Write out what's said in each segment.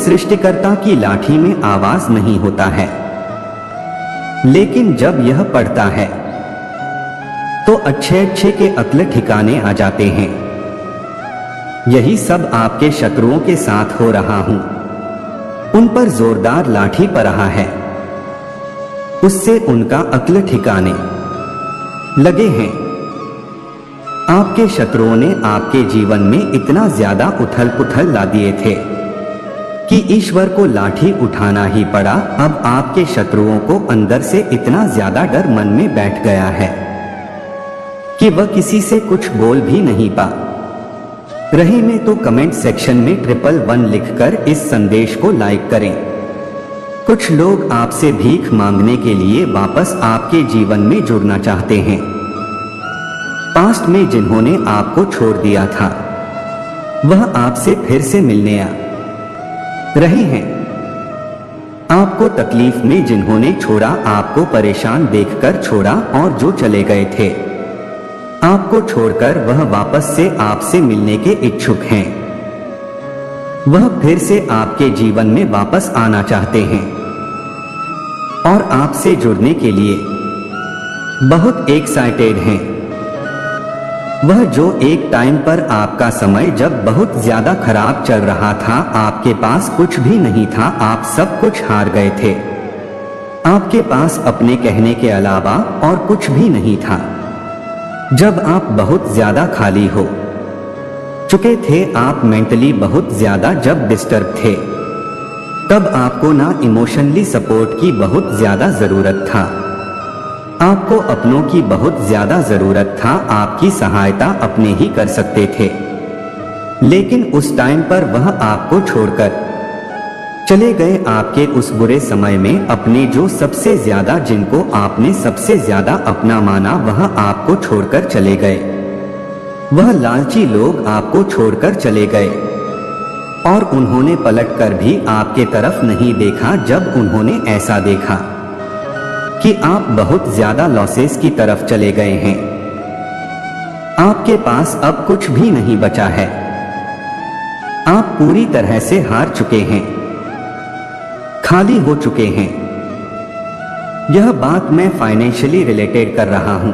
सृष्टिकर्ता की लाठी में आवाज नहीं होता है, लेकिन जब यह पड़ता है तो अच्छे अच्छे के अक्ल ठिकाने आ जाते हैं। यही सब आपके शत्रुओं के साथ हो रहा हूं। उन पर जोरदार लाठी पड़ रहा है, उससे उनका अक्ल ठिकाने लगे हैं। आपके शत्रुओं ने आपके जीवन में इतना ज्यादा उथल पुथल ला दिए थे कि ईश्वर को लाठी उठाना ही पड़ा। अब आपके शत्रुओं को अंदर से इतना ज्यादा डर मन में बैठ गया है कि वह किसी से कुछ बोल भी नहीं पा रहे में तो कमेंट सेक्शन में 111 लिखकर इस संदेश को लाइक करें। कुछ लोग आपसे भीख मांगने के लिए वापस आपके जीवन में जुड़ना चाहते हैं। पास्ट में जिन्होंने आपको छोड़ दिया था वह आपसे फिर से मिलने आ रहे हैं। आपको तकलीफ में जिन्होंने छोड़ा, आपको परेशान देखकर छोड़ा और जो चले गए थे आपको छोड़कर, वह वापस से आपसे मिलने के इच्छुक हैं। वह फिर से आपके जीवन में वापस आना चाहते हैं और आपसे जुड़ने के लिए बहुत एक्साइटेड हैं। वह जो एक टाइम पर आपका समय जब बहुत ज्यादा खराब चल रहा था, आपके पास कुछ भी नहीं था, आप सब कुछ हार गए थे, आपके पास अपने कहने के अलावा और कुछ भी नहीं था। जब आप बहुत ज्यादा खाली हो चुके थे, आप मेंटली बहुत ज्यादा जब डिस्टर्ब थे, तब आपको ना इमोशनली सपोर्ट की बहुत ज्यादा जरूरत था, आपको अपनों की बहुत ज्यादा जरूरत था। आपकी सहायता अपने ही कर सकते थे, लेकिन उस टाइम पर वह आपको छोड़कर चले गए। आपके उस बुरे समय में अपने जो सबसे ज्यादा, जिनको आपने सबसे ज्यादा अपना माना, वह आपको छोड़कर चले गए। वह लालची लोग आपको छोड़कर चले गए और उन्होंने पलटकर भी आपके तरफ नहीं देखा। जब उन्होंने ऐसा देखा कि आप बहुत ज्यादा लॉसेस की तरफ चले गए हैं, आपके पास अब कुछ भी नहीं बचा है, आप पूरी तरह से हार चुके हैं, खाली हो चुके हैं। यह बात मैं फाइनेंशियली रिलेटेड कर रहा हूं।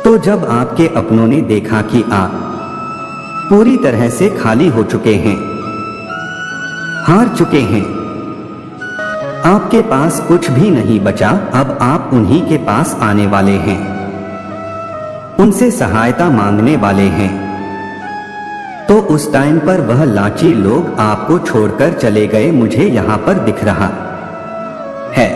तो जब आपके अपनों ने देखा कि आप पूरी तरह से खाली हो चुके हैं, हार चुके हैं, आपके पास कुछ भी नहीं बचा, अब आप उन्हीं के पास आने वाले हैं, उनसे सहायता मांगने वाले हैं। तो उस टाइम पर वह लालची लोग आपको छोड़कर चले गए, मुझे यहां पर दिख रहा है।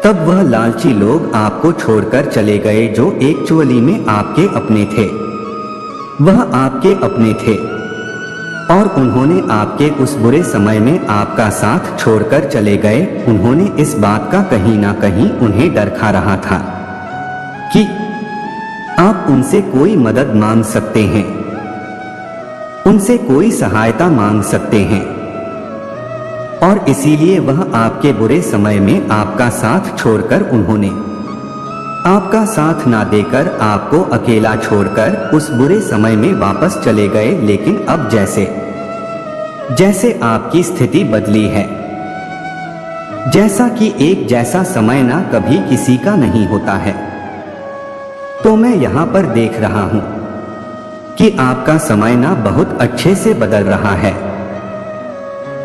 तब वह लालची लोग आपको छोड़कर चले गए जो एक्चुअली में आपके अपने थे। वह आपके अपने थे और उन्होंने आपके उस बुरे समय में आपका साथ छोड़कर चले गए। उन्होंने इस बात का कहीं ना कहीं उन्हें डर खा रहा था कि आप उनसे कोई मदद मांग सकते हैं, उनसे कोई सहायता मांग सकते हैं, और इसीलिए वह आपके बुरे समय में आपका साथ छोड़कर, उन्होंने आपका साथ ना देकर आपको अकेला छोड़कर उस बुरे समय में वापस चले गए। लेकिन अब जैसे जैसे आपकी स्थिति बदली है, जैसा कि एक जैसा समय ना कभी किसी का नहीं होता है, तो मैं यहां पर देख रहा हूं कि आपका समय ना बहुत अच्छे से बदल रहा है।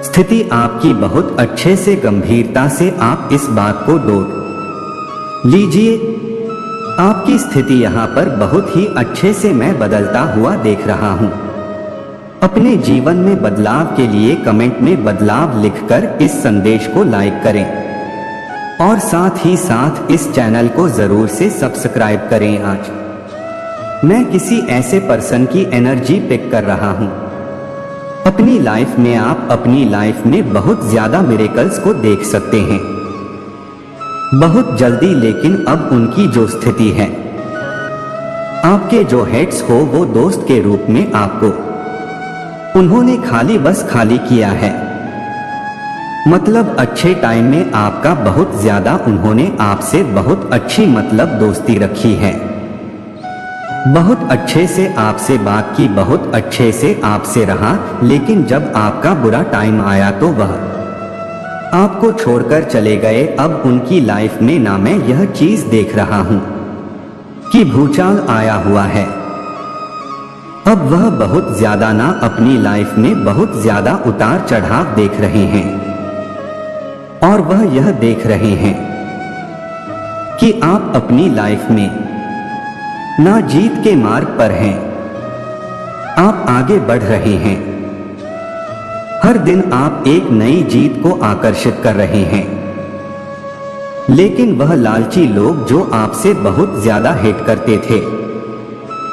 स्थिति आपकी बहुत अच्छे से, गंभीरता से आप इस बात को डोट लीजिए। आपकी स्थिति यहां पर बहुत ही अच्छे से मैं बदलता हुआ देख रहा हूं। अपने जीवन में बदलाव के लिए कमेंट में बदलाव लिखकर इस संदेश को लाइक करें और साथ ही साथ इस चैनल को जरूर से सब्सक्राइब करें। आज मैं किसी ऐसे पर्सन की एनर्जी पिक कर रहा हूं। अपनी लाइफ में आप अपनी लाइफ में बहुत ज्यादा मिरेकल्स को देख सकते हैं बहुत जल्दी। लेकिन अब उनकी जो स्थिति है, आपके जो हेड्स हो वो दोस्त के रूप में आपको उन्होंने खाली बस खाली किया है। मतलब अच्छे टाइम में आपका बहुत ज्यादा उन्होंने आपसे बहुत अच्छी मतलब दोस्ती रखी है, बहुत अच्छे से आपसे बात की, बहुत अच्छे से आपसे रहा, लेकिन जब आपका बुरा टाइम आया तो वह आपको छोड़कर चले गए। अब उनकी लाइफ में ना मैं यह चीज देख रहा हूं कि भूचाल आया हुआ है। अब वह बहुत ज्यादा ना अपनी लाइफ में बहुत ज्यादा उतार चढ़ाव देख रहे हैं, और वह यह देख रहे हैं कि आप अपनी लाइफ में ना जीत के मार्ग पर हैं। आप आगे बढ़ रहे हैं, हर दिन आप एक नई जीत को आकर्षित कर रहे हैं। लेकिन वह लालची लोग जो आपसे बहुत ज्यादा हिट करते थे,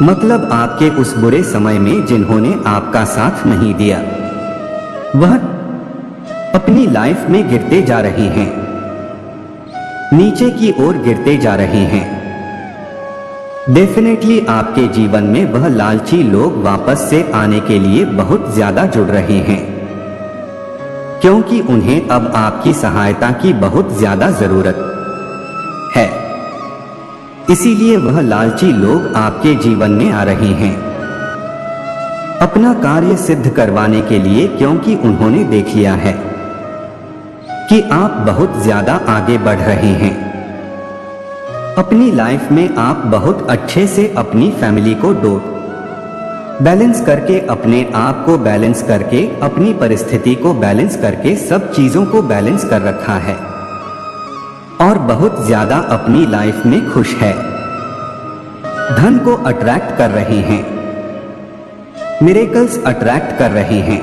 मतलब आपके उस बुरे समय में जिन्होंने आपका साथ नहीं दिया, वह अपनी लाइफ में गिरते जा रहे हैं, नीचे की ओर गिरते जा रहे हैं। डेफिनेटली आपके जीवन में वह लालची लोग वापस से आने के लिए बहुत ज्यादा जुड़ रहे हैं, क्योंकि उन्हें अब आपकी सहायता की बहुत ज्यादा जरूरत है। इसीलिए वह लालची लोग आपके जीवन में आ रहे हैं अपना कार्य सिद्ध करवाने के लिए, क्योंकि उन्होंने देख लिया है कि आप बहुत ज्यादा आगे बढ़ रहे हैं। अपनी लाइफ में आप बहुत अच्छे से अपनी फैमिली को बैलेंस करके, अपने आप को बैलेंस करके, अपनी परिस्थिति को बैलेंस करके, सब चीजों को बैलेंस कर रखा है, और बहुत ज्यादा अपनी लाइफ में खुश है। धन को अट्रैक्ट कर रहे हैं, मिरेकल्स अट्रैक्ट कर रहे हैं,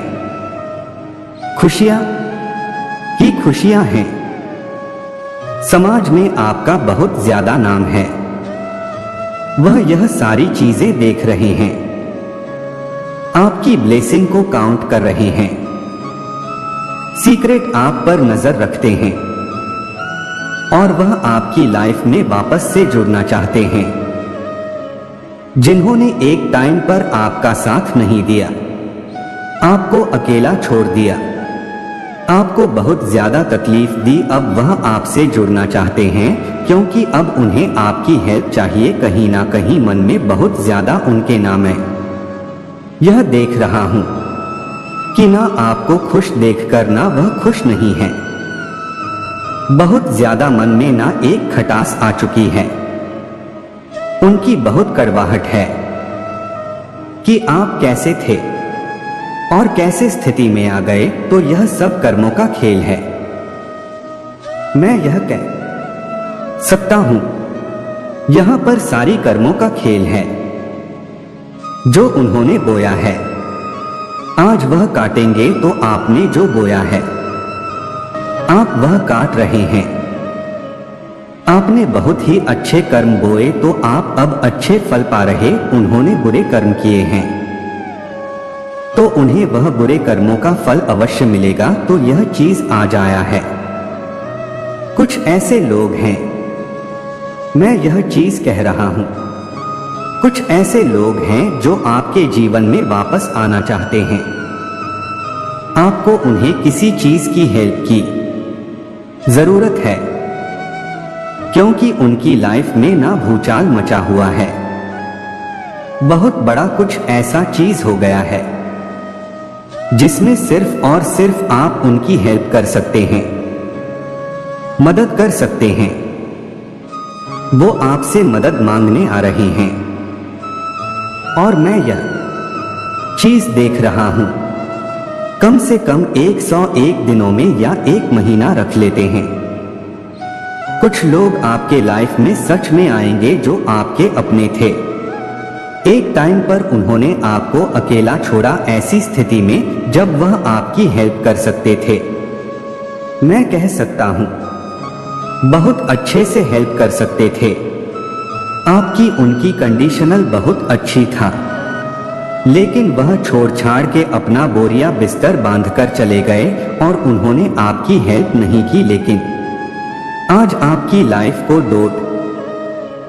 खुशियां ही खुशियां हैं। समाज में आपका बहुत ज्यादा नाम है, वह यह सारी चीजें देख रहे हैं, आपकी ब्लेसिंग को काउंट कर रहे हैं, सीक्रेट आप पर नजर रखते हैं, और वह आपकी लाइफ में वापस से जुड़ना चाहते हैं। जिन्होंने एक टाइम पर आपका साथ नहीं दिया, आपको अकेला छोड़ दिया, आपको बहुत ज्यादा तकलीफ दी, अब वह आपसे जुड़ना चाहते हैं, क्योंकि अब उन्हें आपकी हेल्प चाहिए। कहीं ना कहीं मन में बहुत ज्यादा उनके नाम है। यह देख रहा हूं कि ना आपको खुश देखकर ना वह खुश नहीं है। बहुत ज्यादा मन में ना एक खटास आ चुकी है, उनकी बहुत कड़वाहट है कि आप कैसे थे और कैसे स्थिति में आ गए। तो यह सब कर्मों का खेल है। मैं यह कह सकता हूं, यहां पर सारी कर्मों का खेल है। जो उन्होंने बोया है, आज वह काटेंगे। तो आपने जो बोया है, आप वह काट रहे हैं। आपने बहुत ही अच्छे कर्म बोए, तो आप अब अच्छे फल पा रहे। उन्होंने बुरे कर्म किए हैं, तो उन्हें वह बुरे कर्मों का फल अवश्य मिलेगा। तो यह चीज आज आया है। कुछ ऐसे लोग हैं, मैं यह चीज कह रहा हूं, कुछ ऐसे लोग हैं जो आपके जीवन में वापस आना चाहते हैं। आपको उन्हें किसी चीज की हेल्प की जरूरत है, क्योंकि उनकी लाइफ में ना भूचाल मचा हुआ है। बहुत बड़ा कुछ ऐसा चीज हो गया है जिसमें सिर्फ और सिर्फ आप उनकी हेल्प कर सकते हैं, मदद कर सकते हैं। वो आपसे मदद मांगने आ रहे हैं, और मैं यह चीज देख रहा हूं। कम से कम 101 दिनों में या 1 महीना रख लेते हैं। कुछ लोग आपके लाइफ में सच में आएंगे जो आपके अपने थे। एक टाइम पर उन्होंने आपको अकेला छोड़ा, ऐसी स्थिति में जब वह आपकी हेल्प कर सकते थे। मैं कह सकता हूं, बहुत अच्छे से हेल्प कर सकते थे। आपकी उनकी कंडीशनल बहुत अच्छी था, लेकिन वह छोड़ छाड़ के अपना बोरिया बिस्तर बांधकर चले गए, और उन्होंने आपकी हेल्प नहीं की। लेकिन आज आपकी लाइफ को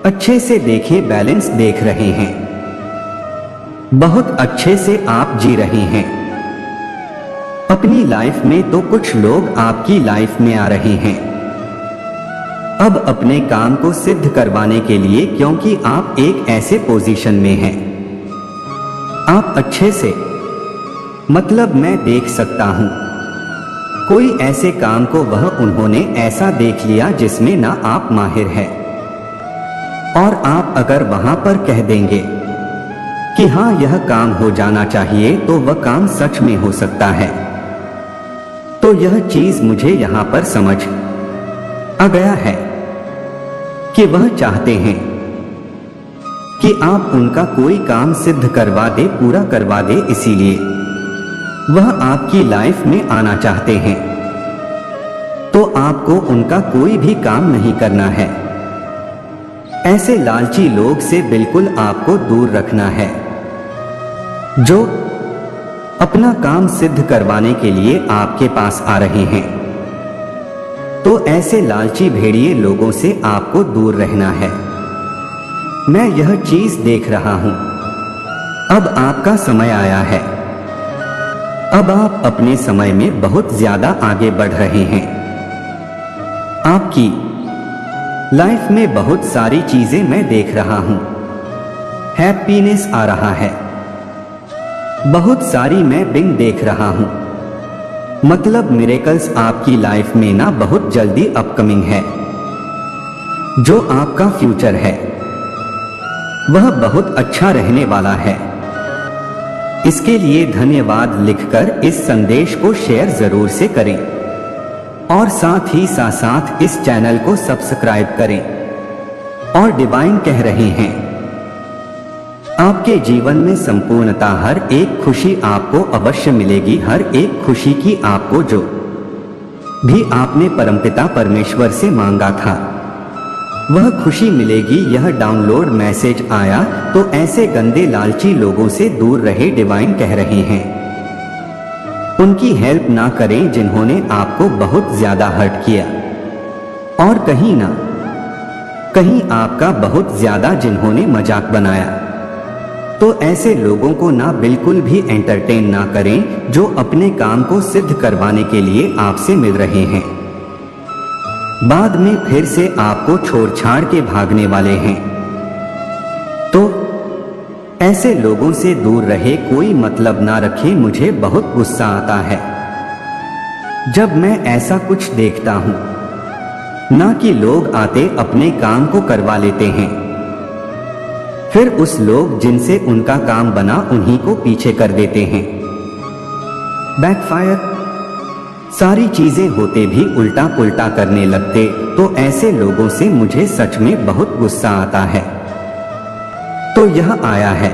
अच्छे से देखें, बैलेंस देख रहे हैं, बहुत अच्छे से आप जी रहे हैं अपनी लाइफ में। तो कुछ लोग आपकी लाइफ में आ रहे हैं, अब अपने काम को सिद्ध करवाने के लिए, क्योंकि आप एक ऐसे पोजीशन में हैं, आप अच्छे से, मतलब मैं देख सकता हूं कोई ऐसे काम को वह उन्होंने ऐसा देख लिया जिसमें ना आप माहिर हैं, और आप अगर वहां पर कह देंगे कि हां यह काम हो जाना चाहिए, तो वह काम सच में हो सकता है। तो यह चीज मुझे यहां पर समझ आ गया है कि वह चाहते हैं कि आप उनका कोई काम सिद्ध करवा दे, पूरा करवा दे, इसीलिए वह आपकी लाइफ में आना चाहते हैं। तो आपको उनका कोई भी काम नहीं करना है। ऐसे लालची लोग से बिल्कुल आपको दूर रखना है, जो अपना काम सिद्ध करवाने के लिए आपके पास आ रहे हैं। तो ऐसे लालची भेड़िए लोगों से आपको दूर रहना है। मैं यह चीज देख रहा हूं। अब आपका समय आया है। अब आप अपने समय में बहुत ज्यादा आगे बढ़ रहे हैं। आपकी लाइफ में बहुत सारी चीजें मैं देख रहा हूं। हैप्पीनेस आ रहा है, बहुत सारी मैं बिंग देख रहा हूं। मतलब मिरेकल्स आपकी लाइफ में ना बहुत जल्दी अपकमिंग है। जो आपका फ्यूचर है वह बहुत अच्छा रहने वाला है। इसके लिए धन्यवाद लिखकर इस संदेश को शेयर जरूर से करें, और साथ ही साथ इस चैनल को सब्सक्राइब करें। और डिवाइन कह रहे हैं, आपके जीवन में संपूर्णता, हर एक खुशी आपको अवश्य मिलेगी। हर एक खुशी की आपको जो भी आपने परमपिता परमेश्वर से मांगा था वह खुशी मिलेगी। यह डाउनलोड मैसेज आया तो ऐसे गंदे लालची लोगों से दूर रहे, डिवाइन कह रहे हैं। उनकी हेल्प ना करें जिन्होंने आपको बहुत ज्यादा हर्ट किया, और कहीं ना कहीं आपका बहुत ज्यादा जिन्होंने मजाक बनाया। तो ऐसे लोगों को ना बिल्कुल भी एंटरटेन ना करें, जो अपने काम को सिद्ध करवाने के लिए आपसे मिल रहे हैं, बाद में फिर से आपको छोड़ छाड़ के भागने वाले हैं। तो ऐसे लोगों से दूर रहे, कोई मतलब ना रखे। मुझे बहुत गुस्सा आता है जब मैं ऐसा कुछ देखता हूं, ना कि लोग आते अपने काम को करवा लेते हैं, फिर उस लोग जिनसे उनका काम बना उन्हीं को पीछे कर देते हैं। बैकफायर, सारी चीजें होते भी उल्टा पुल्टा करने लगते। तो ऐसे लोगों से मुझे सच में बहुत गुस्सा आता है। तो यह आया है,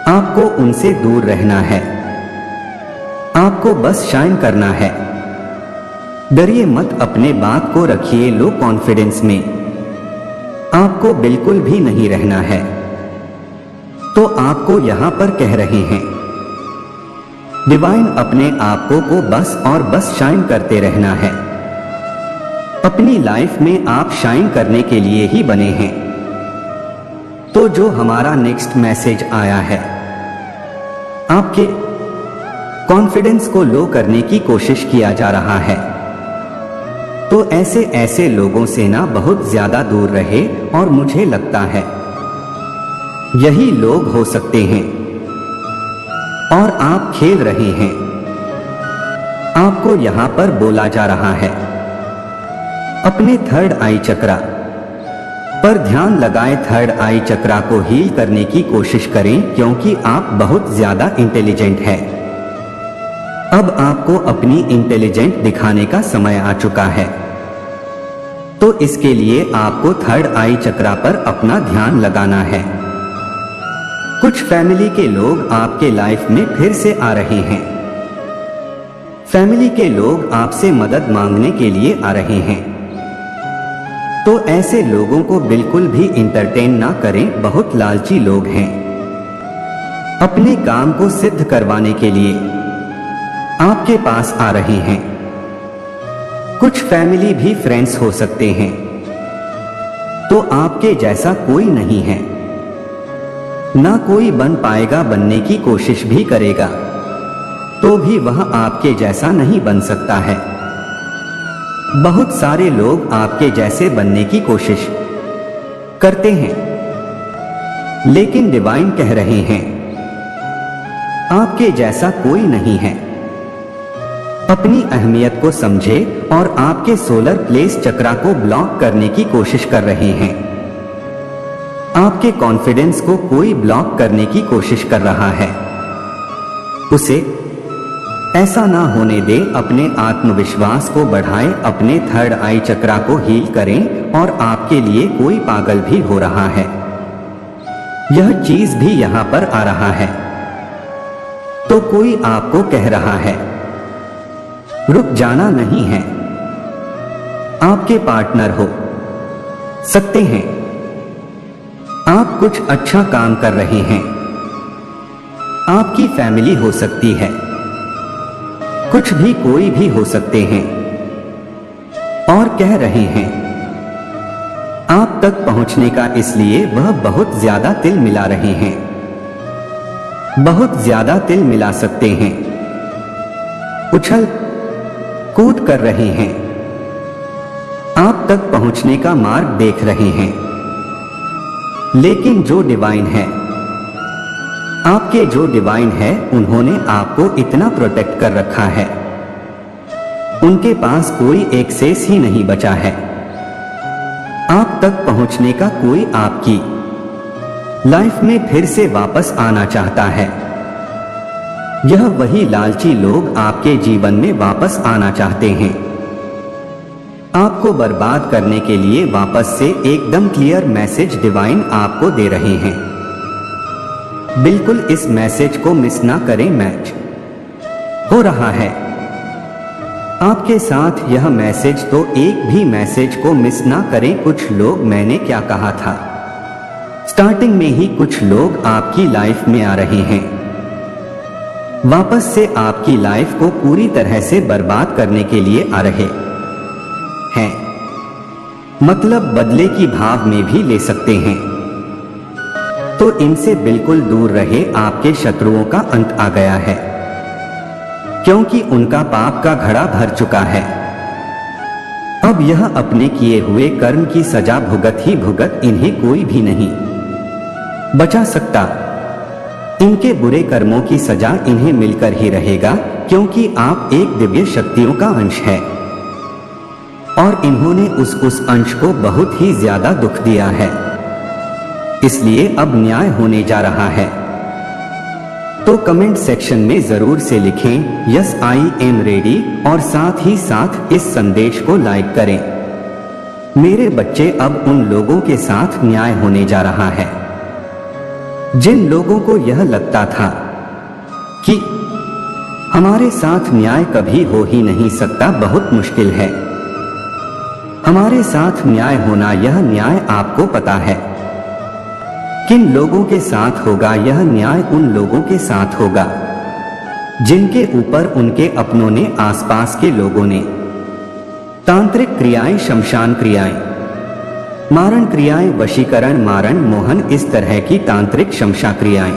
आपको उनसे दूर रहना है। आपको बस शाइन करना है। डरिए मत, अपने बात को रखिए लो कॉन्फिडेंस में। आपको बिल्कुल भी नहीं रहना है। तो आपको यहां पर कह रहे हैं, डिवाइन अपने आप को बस और बस शाइन करते रहना है। अपनी लाइफ में आप शाइन करने के लिए ही बने हैं। तो जो हमारा नेक्स्ट मैसेज आया है, आपके कॉन्फिडेंस को लो करने की कोशिश किया जा रहा है। तो ऐसे लोगों से ना बहुत ज्यादा दूर रहे, और मुझे लगता है यही लोग हो सकते हैं, और आप खेल रहे हैं। आपको यहां पर बोला जा रहा है, अपने थर्ड आई चक्रा पर ध्यान लगाएं। थर्ड आई चक्रा को हील करने की कोशिश करें, क्योंकि आप बहुत ज्यादा इंटेलिजेंट हैं। अब आपको अपनी इंटेलिजेंट दिखाने का समय आ चुका है। तो इसके लिए आपको थर्ड आई चक्रा पर अपना ध्यान लगाना है। कुछ फैमिली के लोग आपके लाइफ में फिर से आ रहे हैं। फैमिली के लोग आपसे मदद मांगने के लिए आ रहे हैं। तो ऐसे लोगों को बिल्कुल भी इंटरटेन ना करें, बहुत लालची लोग हैं। अपने काम को सिद्ध करवाने के लिए आपके पास आ रहे हैं। कुछ फैमिली भी फ्रेंड्स हो सकते हैं। तो आपके जैसा कोई नहीं है, ना कोई बन पाएगा। बनने की कोशिश भी करेगा तो भी वह आपके जैसा नहीं बन सकता है। बहुत सारे लोग आपके जैसे बनने की कोशिश करते हैं, लेकिन डिवाइन कह रहे हैं आपके जैसा कोई नहीं है। अपनी अहमियत को समझे और आपके सोलर प्लेस चक्रा को ब्लॉक करने की कोशिश कर रहे हैं। आपके कॉन्फिडेंस को कोई ब्लॉक करने की कोशिश कर रहा है, उसे ऐसा ना होने दे। अपने आत्मविश्वास को बढ़ाएं, अपने थर्ड आई चक्रा को हील करें और आपके लिए कोई पागल भी हो रहा है। यह चीज भी यहां पर आ रहा है तो कोई आपको कह रहा है रुक जाना नहीं है। आपके पार्टनर हो सकते हैं, आप कुछ अच्छा काम कर रहे हैं, आपकी फैमिली हो सकती है, कुछ भी कोई भी हो सकते हैं और कह रहे हैं आप तक पहुंचने का, इसलिए वह बहुत ज्यादा तिल मिला रहे हैं, बहुत ज्यादा तिल मिला सकते हैं, उछल कूद कर रहे हैं, आप तक पहुंचने का मार्ग देख रहे हैं। लेकिन जो डिवाइन है, आपके जो डिवाइन है, उन्होंने आपको इतना प्रोटेक्ट कर रखा है, उनके पास कोई एक्सेस ही नहीं बचा है। आप तक पहुंचने का कोई आपकी लाइफ में फिर से वापस आना चाहता है। यह वही लालची लोग आपके जीवन में वापस आना चाहते हैं, आपको बर्बाद करने के लिए वापस से एकदम क्लियर मैसेज डिवाइन आपको दे रहे हैं। बिल्कुल इस मैसेज को मिस ना करें, मैच हो रहा है आपके साथ यह मैसेज, तो एक भी मैसेज को मिस ना करें। कुछ लोग, मैंने क्या कहा था स्टार्टिंग में ही, कुछ लोग आपकी लाइफ में आ रहे हैं, वापस से आपकी लाइफ को पूरी तरह से बर्बाद करने के लिए आ रहे हैं, मतलब बदले की भाव में भी ले सकते हैं। तो इनसे बिल्कुल दूर रहे, आपके शत्रुओं का अंत आ गया है, क्योंकि उनका पाप का घड़ा भर चुका है। अब यह अपने किए हुए कर्म की सजा भुगत ही भुगत, इन्हें कोई भी नहीं बचा सकता। इनके बुरे कर्मों की सजा इन्हें मिलकर ही रहेगा, क्योंकि आप एक दिव्य शक्तियों का अंश है और इन्होंने उस अंश को बहुत ही ज्यादा दुख दिया है, इसलिए अब न्याय होने जा रहा है। तो कमेंट सेक्शन में जरूर से लिखें यस आई एम रेडी, और साथ ही साथ इस संदेश को लाइक करें। मेरे बच्चे, अब उन लोगों के साथ न्याय होने जा रहा है जिन लोगों को यह लगता था कि हमारे साथ न्याय कभी हो ही नहीं सकता, बहुत मुश्किल है हमारे साथ न्याय होना। यह न्याय आपको पता है किन लोगों के साथ होगा। यह न्याय उन लोगों के साथ होगा जिनके ऊपर उनके अपनों ने, आसपास के लोगों ने तांत्रिक क्रियाएं, शमशान क्रियाएं, मारण क्रियाएं, वशीकरण, मारण, मोहन, इस तरह की तांत्रिक शमशा क्रियाएं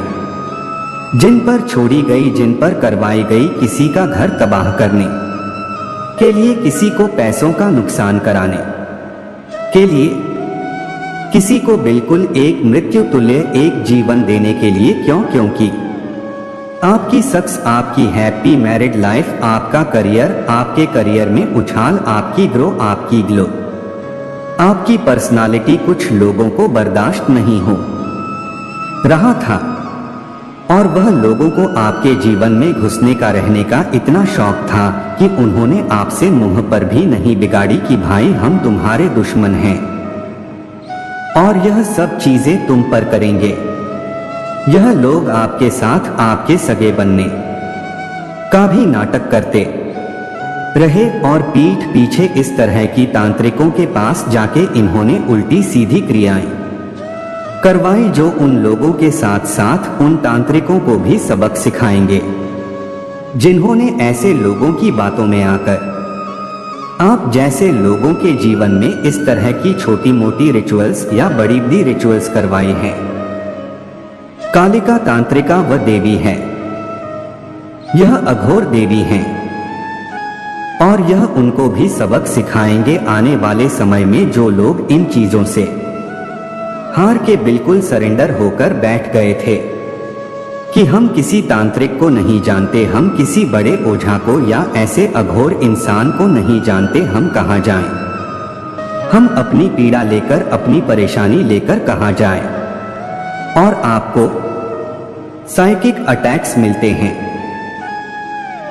जिन पर छोड़ी गई, जिन पर करवाई गई, किसी का घर तबाह करने के लिए, किसी को पैसों का नुकसान कराने के लिए, किसी को बिल्कुल एक मृत्यु तुल्य एक जीवन देने के लिए। क्यों? क्योंकि आपकी सक्स, आपकी हैप्पी मैरिड लाइफ, आपका करियर, आपके करियर में उछाल, आपकी ग्रो, आपकी ग्लो, आपकी पर्सनालिटी कुछ लोगों को बर्दाश्त नहीं हो रहा था, और वह लोगों को आपके जीवन में घुसने का, रहने का इतना शौक था कि उन्होंने आपसे मुंह पर भी नहीं बिगाड़ी कि भाई हम तुम्हारे दुश्मन हैं और यह सब चीजें तुम पर करेंगे। यह लोग आपके साथ आपके सगे बनने का भी नाटक करते रहे और पीठ पीछे इस तरह की तांत्रिकों के पास जाके इन्होंने उल्टी सीधी क्रियाएं करवाई, जो उन लोगों के साथ साथ उन तांत्रिकों को भी सबक सिखाएंगे जिन्होंने ऐसे लोगों की बातों में आकर आप जैसे लोगों के जीवन में इस तरह की छोटी मोटी रिचुअल्स या बड़ी बड़ी रिचुअल्स करवाई हैं। कालिका तांत्रिका वह देवी है, यह अघोर देवी हैं। और यह उनको भी सबक सिखाएंगे आने वाले समय में जो लोग इन चीजों से हार के बिल्कुल सरेंडर होकर बैठ गए थे कि हम किसी तांत्रिक को नहीं जानते, हम किसी बड़े ओझा को या ऐसे अघोर इंसान को नहीं जानते, हम कहाँ जाएं? हम अपनी पीड़ा लेकर, अपनी परेशानी लेकर कहाँ जाएं? और आपको साइकिक अटैक्स मिलते हैं,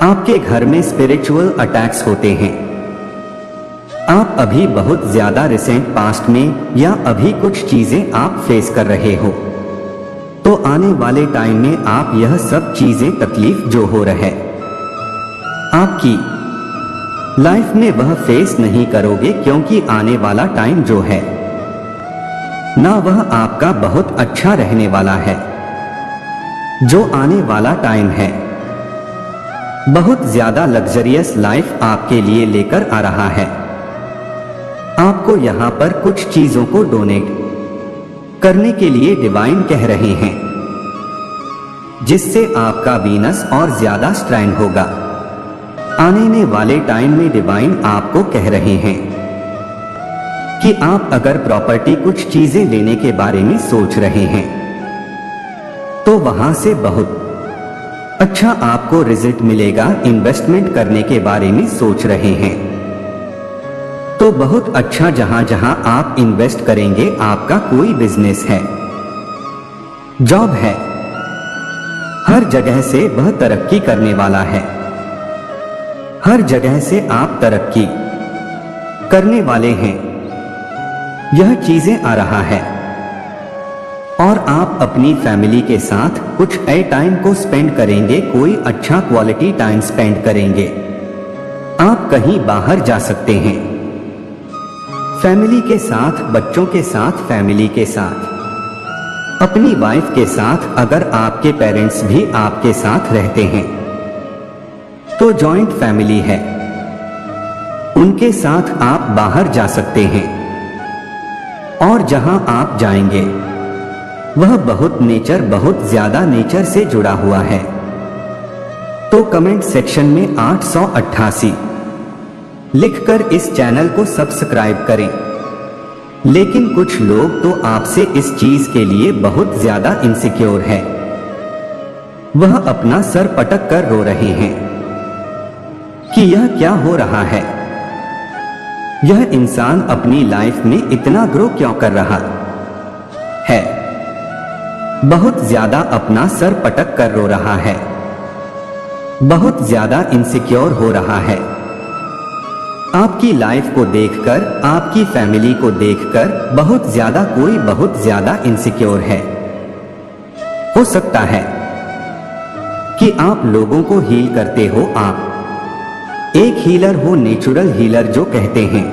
आपके घर में स्पिरिचुअल अटैक्स होते हैं। आप अभी बहुत ज्यादा रिसेंट पास्ट में या अभी कुछ चीजें आप फेस कर रहे हो, तो आने वाले टाइम में आप यह सब चीजें तकलीफ जो हो रहे आपकी लाइफ में वह फेस नहीं करोगे, क्योंकि आने वाला टाइम जो है ना वह आपका बहुत अच्छा रहने वाला है। जो आने वाला टाइम है बहुत ज्यादा लग्जरियस लाइफ आपके लिए लेकर आ रहा है। आपको यहां पर कुछ चीजों को डोनेट करने के लिए डिवाइन कह रहे हैं, जिससे आपका वीनस और ज्यादा स्ट्रैंग होगा। आने वाले टाइम में डिवाइन आपको कह रहे हैं कि आप अगर प्रॉपर्टी कुछ चीजें लेने के बारे में सोच रहे हैं तो वहां से बहुत अच्छा आपको रिजल्ट मिलेगा। इन्वेस्टमेंट करने के बारे में सोच रहे हैं तो बहुत अच्छा, जहां जहां आप इन्वेस्ट करेंगे, आपका कोई बिजनेस है, जॉब है, हर जगह से वह तरक्की करने वाला है। हर जगह से आप तरक्की करने वाले हैं, यह चीजें आ रहा है। और आप अपनी फैमिली के साथ कुछ टाइम को स्पेंड करेंगे, कोई अच्छा क्वालिटी टाइम स्पेंड करेंगे। आप कहीं बाहर जा सकते हैं फैमिली के साथ, बच्चों के साथ, फैमिली के साथ, अपनी वाइफ के साथ। अगर आपके पेरेंट्स भी आपके साथ रहते हैं तो जॉइंट फैमिली है, उनके साथ आप बाहर जा सकते हैं। और जहां आप जाएंगे वह बहुत नेचर, बहुत ज्यादा नेचर से जुड़ा हुआ है। तो कमेंट सेक्शन में 888 लिखकर इस चैनल को सब्सक्राइब करें। लेकिन कुछ लोग तो आपसे इस चीज के लिए बहुत ज्यादा इनसिक्योर है, वह अपना सर पटक कर रो रहे हैं कि यह क्या हो रहा है, यह इंसान अपनी लाइफ में इतना ग्रो क्यों कर रहा है। बहुत ज्यादा अपना सर पटक कर रो रहा है, बहुत ज्यादा इनसिक्योर हो रहा है। आपकी लाइफ को देखकर, आपकी फैमिली को देखकर बहुत ज्यादा, कोई बहुत ज्यादा इनसिक्योर है। हो सकता है कि आप लोगों को हील करते हो, आप एक हीलर हो, नेचुरल हीलर जो कहते हैं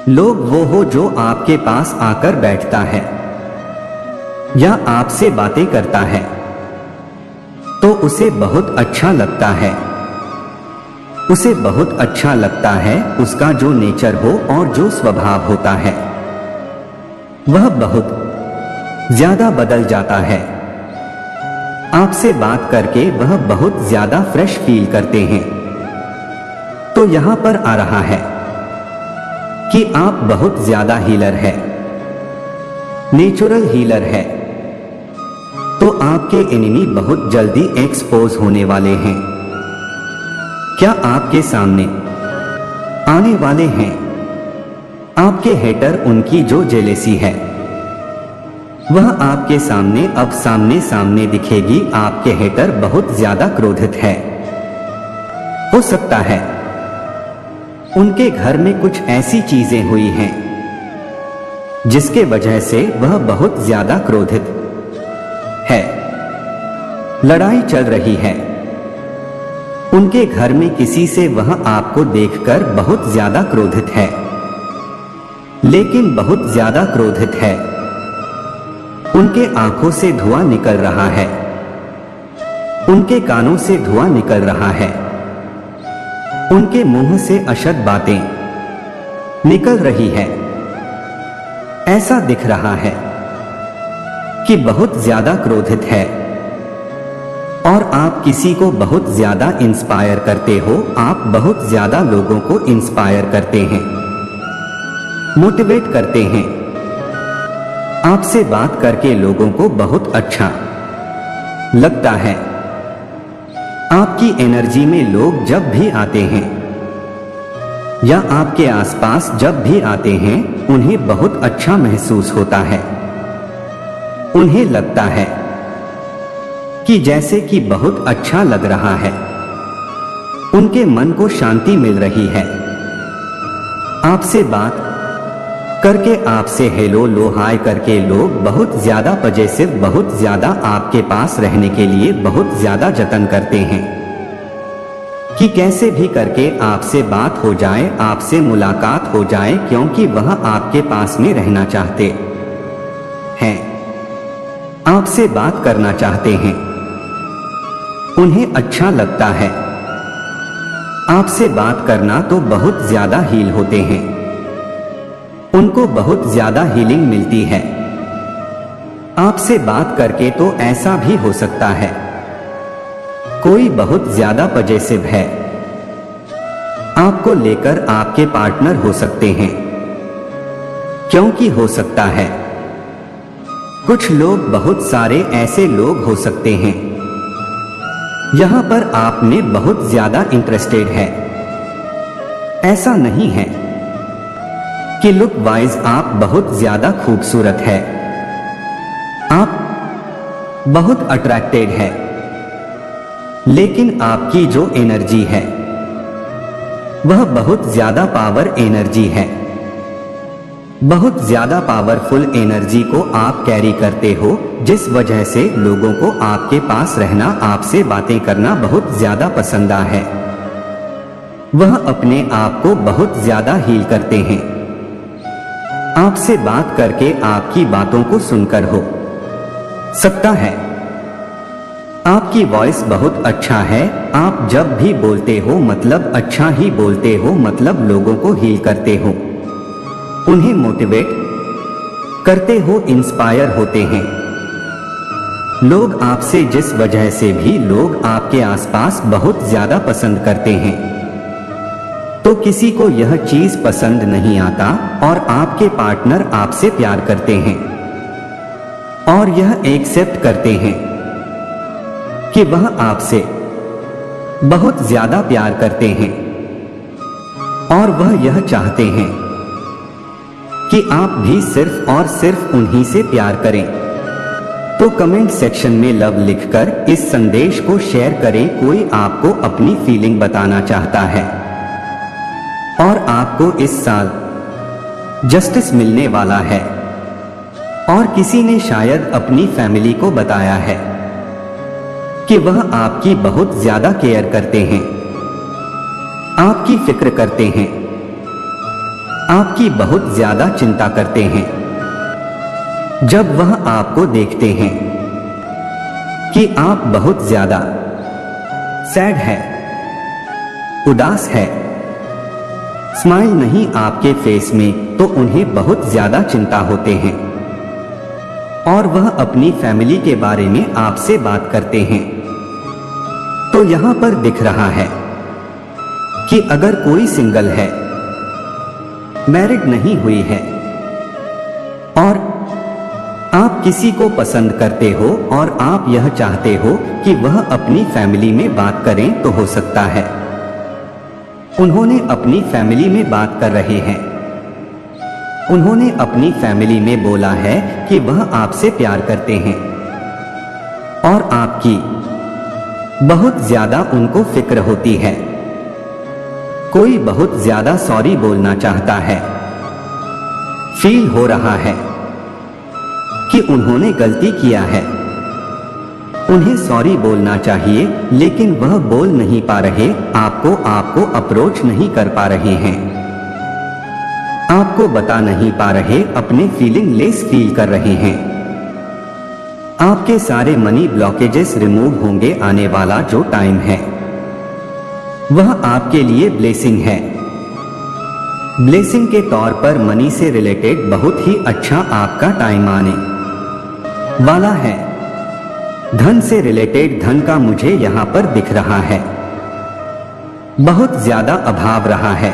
लोग, वो हो जो आपके पास आकर बैठता है या आपसे बातें करता है तो उसे बहुत अच्छा लगता है, उसे बहुत अच्छा लगता है। उसका जो नेचर हो और जो स्वभाव होता है वह बहुत ज्यादा बदल जाता है। आपसे बात करके वह बहुत ज्यादा फ्रेश फील करते हैं। तो यहां पर आ रहा है कि आप बहुत ज्यादा हीलर है, नेचुरल हीलर है। तो आपके एनिमी बहुत जल्दी एक्सपोज होने वाले हैं। क्या आपके सामने आने वाले हैं आपके हेटर, उनकी जो जेलेसी है वह आपके सामने अब सामने सामने दिखेगी। आपके हेटर बहुत ज्यादा क्रोधित है। हो सकता है उनके घर में कुछ ऐसी चीजें हुई हैं जिसके वजह से वह बहुत ज्यादा क्रोधित है, लड़ाई चल रही है उनके घर में किसी से। वह आपको देखकर बहुत ज्यादा क्रोधित है, लेकिन बहुत ज्यादा क्रोधित है। उनके आंखों से धुआं निकल रहा है, उनके कानों से धुआं निकल रहा है, उनके मुंह से अशद बातें निकल रही है। ऐसा दिख रहा है कि बहुत ज्यादा क्रोधित है। और आप किसी को बहुत ज्यादा इंस्पायर करते हो। आप बहुत ज्यादा लोगों को इंस्पायर करते हैं, मोटिवेट करते हैं। आपसे बात करके लोगों को बहुत अच्छा लगता है। आपकी एनर्जी में लोग जब भी आते हैं या आपके आसपास जब भी आते हैं, उन्हें बहुत अच्छा महसूस होता है। उन्हें लगता है कि जैसे कि बहुत अच्छा लग रहा है। उनके मन को शांति मिल रही है। आपसे बात करके, आपसे हेलो लो हाय करके लोग बहुत ज्यादा पॉजिटिव, बहुत ज्यादा आपके पास रहने के लिए बहुत ज्यादा जतन करते हैं कि कैसे भी करके आपसे बात हो जाए, आपसे मुलाकात हो जाए, क्योंकि वह आपके पास में रहना चाहते हैं, आपसे बात करना चाहते हैं। उन्हें अच्छा लगता है। आपसे बात करना तो बहुत ज्यादा हील होते हैं। उनको बहुत ज्यादा हीलिंग मिलती है। आपसे बात करके तो ऐसा भी हो सकता है कोई बहुत ज्यादा पॉजिटिव है, आपको लेकर आपके पार्टनर हो सकते हैं, क्योंकि हो सकता है कुछ लोग, बहुत सारे ऐसे लोग हो सकते हैं यहां पर आप में बहुत ज्यादा इंटरेस्टेड है। ऐसा नहीं है कि लुक वाइज आप बहुत ज्यादा खूबसूरत है, आप बहुत अट्रैक्टेड है, लेकिन आपकी जो एनर्जी है वह बहुत ज्यादा पावर एनर्जी है। बहुत ज्यादा पावरफुल एनर्जी को आप कैरी करते हो, जिस वजह से लोगों को आपके पास रहना, आपसे बातें करना बहुत ज्यादा पसंद है। वह अपने आप को बहुत ज्यादा हील करते हैं। आपसे बात करके, आपकी बातों को सुनकर हो सकता है आपकी वॉइस बहुत अच्छा है। आप जब भी बोलते हो मतलब अच्छा ही बोलते हो, मतलब लोगों को हील करते हो, उन्हें मोटिवेट करते हो, इंस्पायर होते हैं। लोग आपसे, जिस वजह से भी लोग आपके आसपास बहुत ज्यादा पसंद करते हैं। तो किसी को यह चीज पसंद नहीं आता और आपके पार्टनर आपसे प्यार करते हैं और यह एक्सेप्ट करते हैं कि वह आपसे बहुत ज्यादा प्यार करते हैं और वह यह चाहते हैं कि आप भी सिर्फ और सिर्फ उन्हीं से प्यार करें। तो कमेंट सेक्शन में लव लिखकर इस संदेश को शेयर करें। कोई आपको अपनी फीलिंग बताना चाहता है और आपको इस साल जस्टिस मिलने वाला है और किसी ने शायद अपनी फैमिली को बताया है कि वह आपकी बहुत ज्यादा केयर करते हैं, आपकी फिक्र करते हैं, आपकी बहुत ज्यादा चिंता करते हैं। जब वह आपको देखते हैं कि आप बहुत ज्यादा सैड है, उदास है, स्माइल नहीं आपके फेस में, तो उन्हें बहुत ज्यादा चिंता होते हैं और वह अपनी फैमिली के बारे में आपसे बात करते हैं। तो यहां पर दिख रहा है कि अगर कोई सिंगल है, मैरिड नहीं हुई है और आप किसी को पसंद करते हो और आप यह चाहते हो कि वह अपनी फैमिली में बात करें, तो हो सकता है उन्होंने अपनी फैमिली में बात कर रहे हैं। उन्होंने अपनी फैमिली में बोला है कि वह आपसे प्यार करते हैं और आपकी बहुत ज्यादा उनको फिक्र होती है। कोई बहुत ज्यादा सॉरी बोलना चाहता है। फील हो रहा है कि उन्होंने गलती किया है, उन्हें सॉरी बोलना चाहिए, लेकिन वह बोल नहीं पा रहे, आपको अप्रोच नहीं कर पा रहे हैं, आपको बता नहीं पा रहे, अपने फीलिंग लेस फील कर रहे हैं। आपके सारे मनी ब्लॉकेजेस रिमूव होंगे। आने वाला जो टाइम है वह आपके लिए ब्लेसिंग है। ब्लेसिंग के तौर पर मनी से रिलेटेड बहुत ही अच्छा आपका टाइम आने वाला है। धन से रिलेटेड धन का मुझे यहाँ पर दिख रहा है, बहुत ज्यादा अभाव रहा है।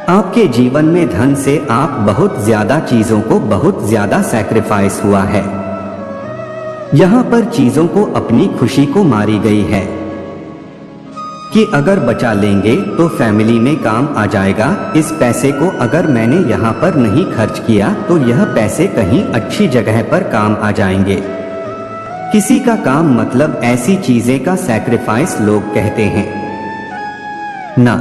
आपके जीवन में धन से आप बहुत ज्यादा चीजों को बहुत ज्यादा सैक्रिफाइस हुआ है। यहाँ पर चीजों को अपनी खुशी को मारी गई है कि अगर बचा लेंगे तो फैमिली में काम आ जाएगा। इस पैसे को अगर मैंने यहाँ पर नहीं खर्च किया तो यह पैसे कहीं अच्छी जगह पर काम आ जाएंगे। किसी का काम मतलब ऐसी चीजें का सैक्रिफाइस लोग कहते हैं ना।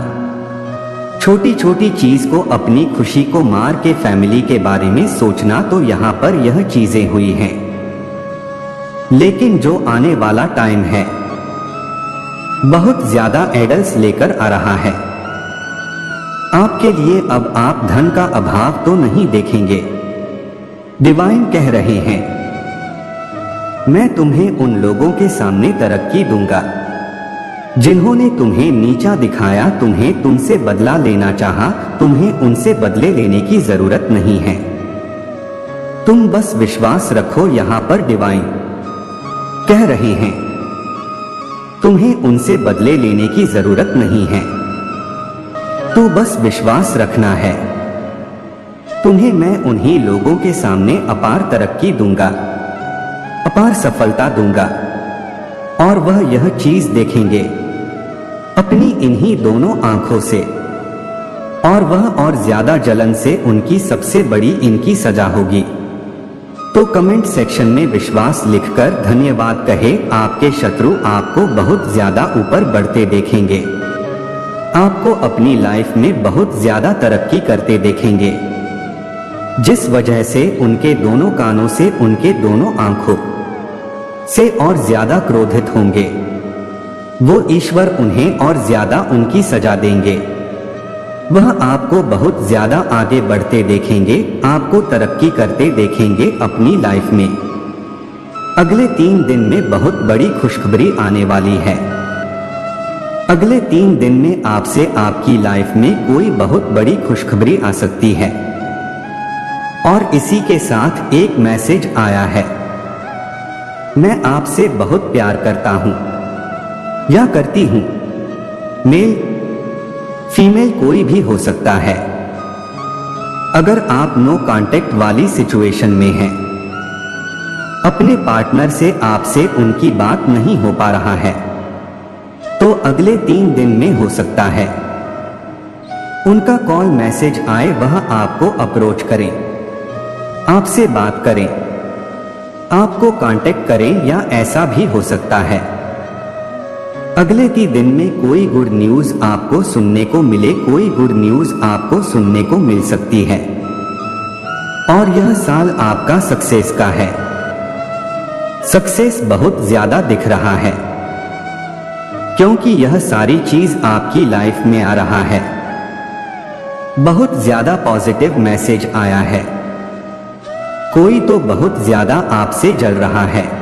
छोटी छोटी चीज को अपनी खुशी को मार के फैमिली के बारे में सोचना, तो यहाँ पर यह चीजें हुई हैं। लेकिन जो आने वाला टाइम है बहुत ज्यादा एडल्स लेकर आ रहा है आपके लिए। अब आप धन का अभाव तो नहीं देखेंगे। डिवाइन कह रहे हैं, मैं तुम्हें उन लोगों के सामने तरक्की दूंगा जिन्होंने तुम्हें नीचा दिखाया, तुम्हें तुमसे बदला लेना चाहा। तुम्हें उनसे बदले लेने की जरूरत नहीं है, तुम बस विश्वास रखो। यहां पर डिवाइन कह रहे हैं, तुम्हें उनसे बदले लेने की जरूरत नहीं है, तो बस विश्वास रखना है। तुम्हें मैं उन्हीं लोगों के सामने अपार तरक्की दूंगा, अपार सफलता दूंगा, और वह यह चीज देखेंगे अपनी इन्हीं दोनों आंखों से, और वह और ज्यादा जलन से उनकी सबसे बड़ी इनकी सजा होगी। तो कमेंट सेक्शन में विश्वास लिखकर धन्यवाद कहे। आपके शत्रु आपको बहुत ज्यादा ऊपर बढ़ते देखेंगे, आपको अपनी लाइफ में बहुत ज्यादा तरक्की करते देखेंगे, जिस वजह से उनके दोनों कानों से, उनके दोनों आंखों से और ज्यादा क्रोधित होंगे। वो ईश्वर उन्हें और ज्यादा उनकी सजा देंगे। वह आपको बहुत ज्यादा आगे बढ़ते देखेंगे, आपको तरक्की करते देखेंगे अपनी लाइफ में। अगले 3 दिन में बहुत बड़ी खुशखबरी आने वाली है। अगले 3 दिन में आपसे आपकी लाइफ में कोई बहुत बड़ी खुशखबरी आ सकती है। और इसी के साथ एक मैसेज आया है, मैं आपसे बहुत प्यार करता हूं या करती हूं। मेल फीमेल कोई भी हो सकता है। अगर आप नो कांटेक्ट वाली सिचुएशन में हैं, अपने पार्टनर से आपसे उनकी बात नहीं हो पा रहा है, तो अगले 3 दिन में हो सकता है उनका कॉल मैसेज आए, वह आपको अप्रोच करें, आपसे बात करें, आपको कांटेक्ट करें, या ऐसा भी हो सकता है अगले 3 दिन में कोई गुड न्यूज आपको सुनने को मिले, कोई गुड न्यूज आपको सुनने को मिल सकती है। और यह साल आपका सक्सेस का है। सक्सेस बहुत ज्यादा दिख रहा है, क्योंकि यह सारी चीज आपकी लाइफ में आ रहा है। बहुत ज्यादा पॉजिटिव मैसेज आया है। कोई तो बहुत ज्यादा आपसे जल रहा है।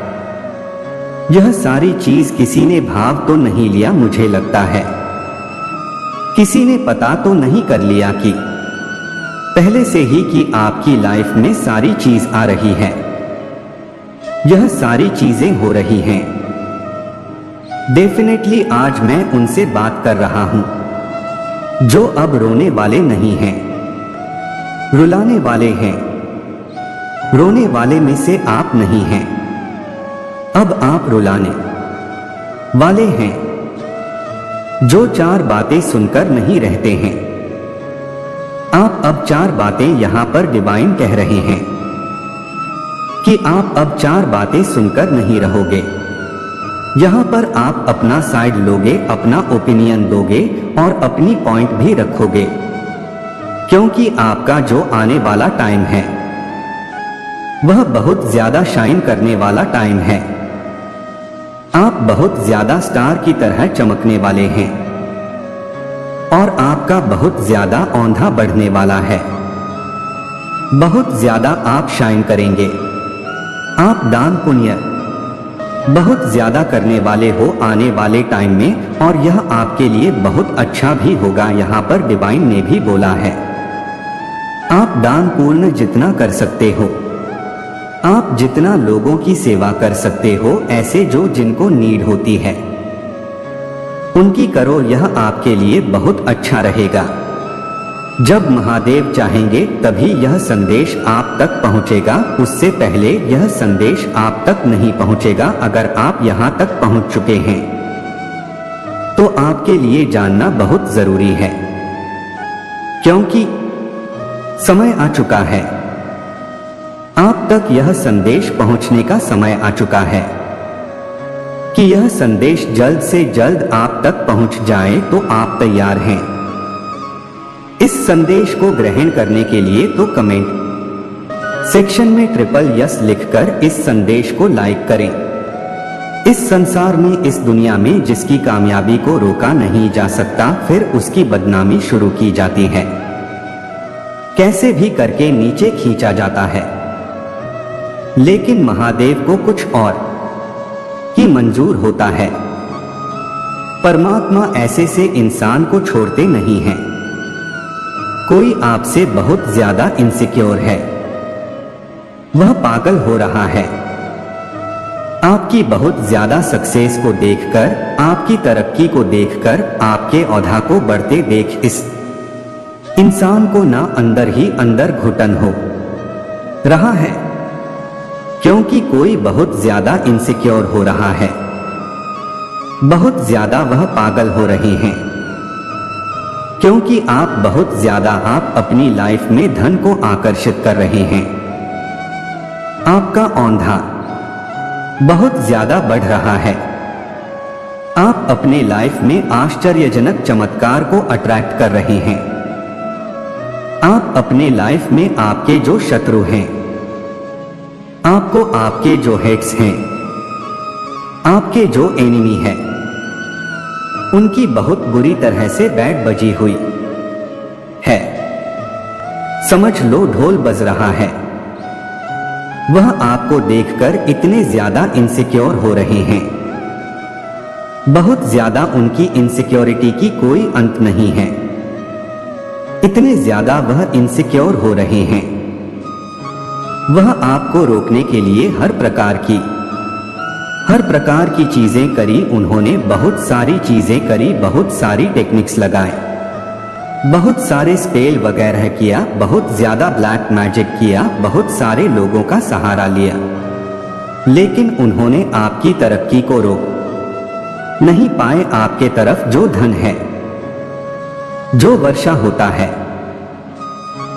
यह सारी चीज किसी ने भाव तो नहीं लिया, मुझे लगता है किसी ने पता तो नहीं कर लिया कि पहले से ही कि आपकी लाइफ में सारी चीज आ रही है। यह सारी चीजें हो रही हैं। डेफिनेटली आज मैं उनसे बात कर रहा हूं जो अब रोने वाले नहीं हैं, रुलाने वाले हैं। रोने वाले में से आप नहीं हैं, अब आप रुलाने वाले हैं। जो 4 बातें सुनकर नहीं रहते हैं, आप अब 4 बातें यहां पर डिवाइन कह रहे हैं कि आप अब 4 बातें सुनकर नहीं रहोगे। यहां पर आप अपना साइड लोगे, अपना ओपिनियन दोगे और अपनी पॉइंट भी रखोगे, क्योंकि आपका जो आने वाला टाइम है वह बहुत ज्यादा शाइन करने वाला टाइम है। आप बहुत ज्यादा स्टार की तरह चमकने वाले हैं और आपका बहुत ज्यादा औंधा बढ़ने वाला है। बहुत ज्यादा आप शाइन करेंगे। आप दान पुण्य बहुत ज्यादा करने वाले हो आने वाले टाइम में, और यह आपके लिए बहुत अच्छा भी होगा। यहाँ पर डिवाइन ने भी बोला है, आप दान पूर्ण जितना कर सकते हो आप जितना लोगों की सेवा कर सकते हो, ऐसे जो जिनको नीड होती है उनकी करो, यह आपके लिए बहुत अच्छा रहेगा। जब महादेव चाहेंगे तभी यह संदेश आप तक पहुंचेगा, उससे पहले यह संदेश आप तक नहीं पहुंचेगा। अगर आप यहां तक पहुंच चुके हैं तो आपके लिए जानना बहुत जरूरी है, क्योंकि समय आ चुका है। आप तक यह संदेश पहुंचने का समय आ चुका है कि यह संदेश जल्द से जल्द आप तक पहुंच जाए। तो आप तैयार हैं इस संदेश को ग्रहण करने के लिए? तो कमेंट सेक्शन में ट्रिपल यस लिखकर इस संदेश को लाइक करें। इस संसार में, इस दुनिया में जिसकी कामयाबी को रोका नहीं जा सकता, फिर उसकी बदनामी शुरू की जाती है, कैसे भी करके नीचे खींचा जाता है। लेकिन महादेव को कुछ और ही मंजूर होता है। परमात्मा ऐसे से इंसान को छोड़ते नहीं हैं। कोई आपसे बहुत ज्यादा इनसिक्योर है, वह पागल हो रहा है। आपकी बहुत ज्यादा सक्सेस को देखकर, आपकी तरक्की को देखकर, आपके औधा को बढ़ते देख इस इंसान को ना अंदर ही अंदर घुटन हो रहा है, क्योंकि कोई बहुत ज्यादा इनसिक्योर हो रहा है, बहुत ज्यादा वह पागल हो रहे हैं, क्योंकि आप बहुत ज्यादा आप अपनी लाइफ में धन को आकर्षित कर रहे हैं। आपका औंधा बहुत ज्यादा बढ़ रहा है। आप अपने लाइफ में आश्चर्यजनक चमत्कार को अट्रैक्ट कर रहे हैं। आप अपने लाइफ में आपके जो शत्रु हैं, आपको आपके जो हेट्स हैं, आपके जो एनिमी है, उनकी बहुत बुरी तरह से बैड बजी हुई है। समझ लो ढोल बज रहा है। वह आपको देखकर इतने ज्यादा इनसिक्योर हो रहे हैं, बहुत ज्यादा उनकी इनसिक्योरिटी की कोई अंत नहीं है। इतने ज्यादा वह इनसिक्योर हो रहे हैं, वह आपको रोकने के लिए हर प्रकार की चीजें करी। उन्होंने बहुत सारी चीजें करी, बहुत सारी टेक्निक्स लगाए, बहुत सारे स्पेल वगैरह किया, बहुत ज्यादा ब्लैक मैजिक किया, बहुत सारे लोगों का सहारा लिया, लेकिन उन्होंने आपकी तरक्की को रोक नहीं पाए। आपके तरफ जो धन है, जो वर्षा होता है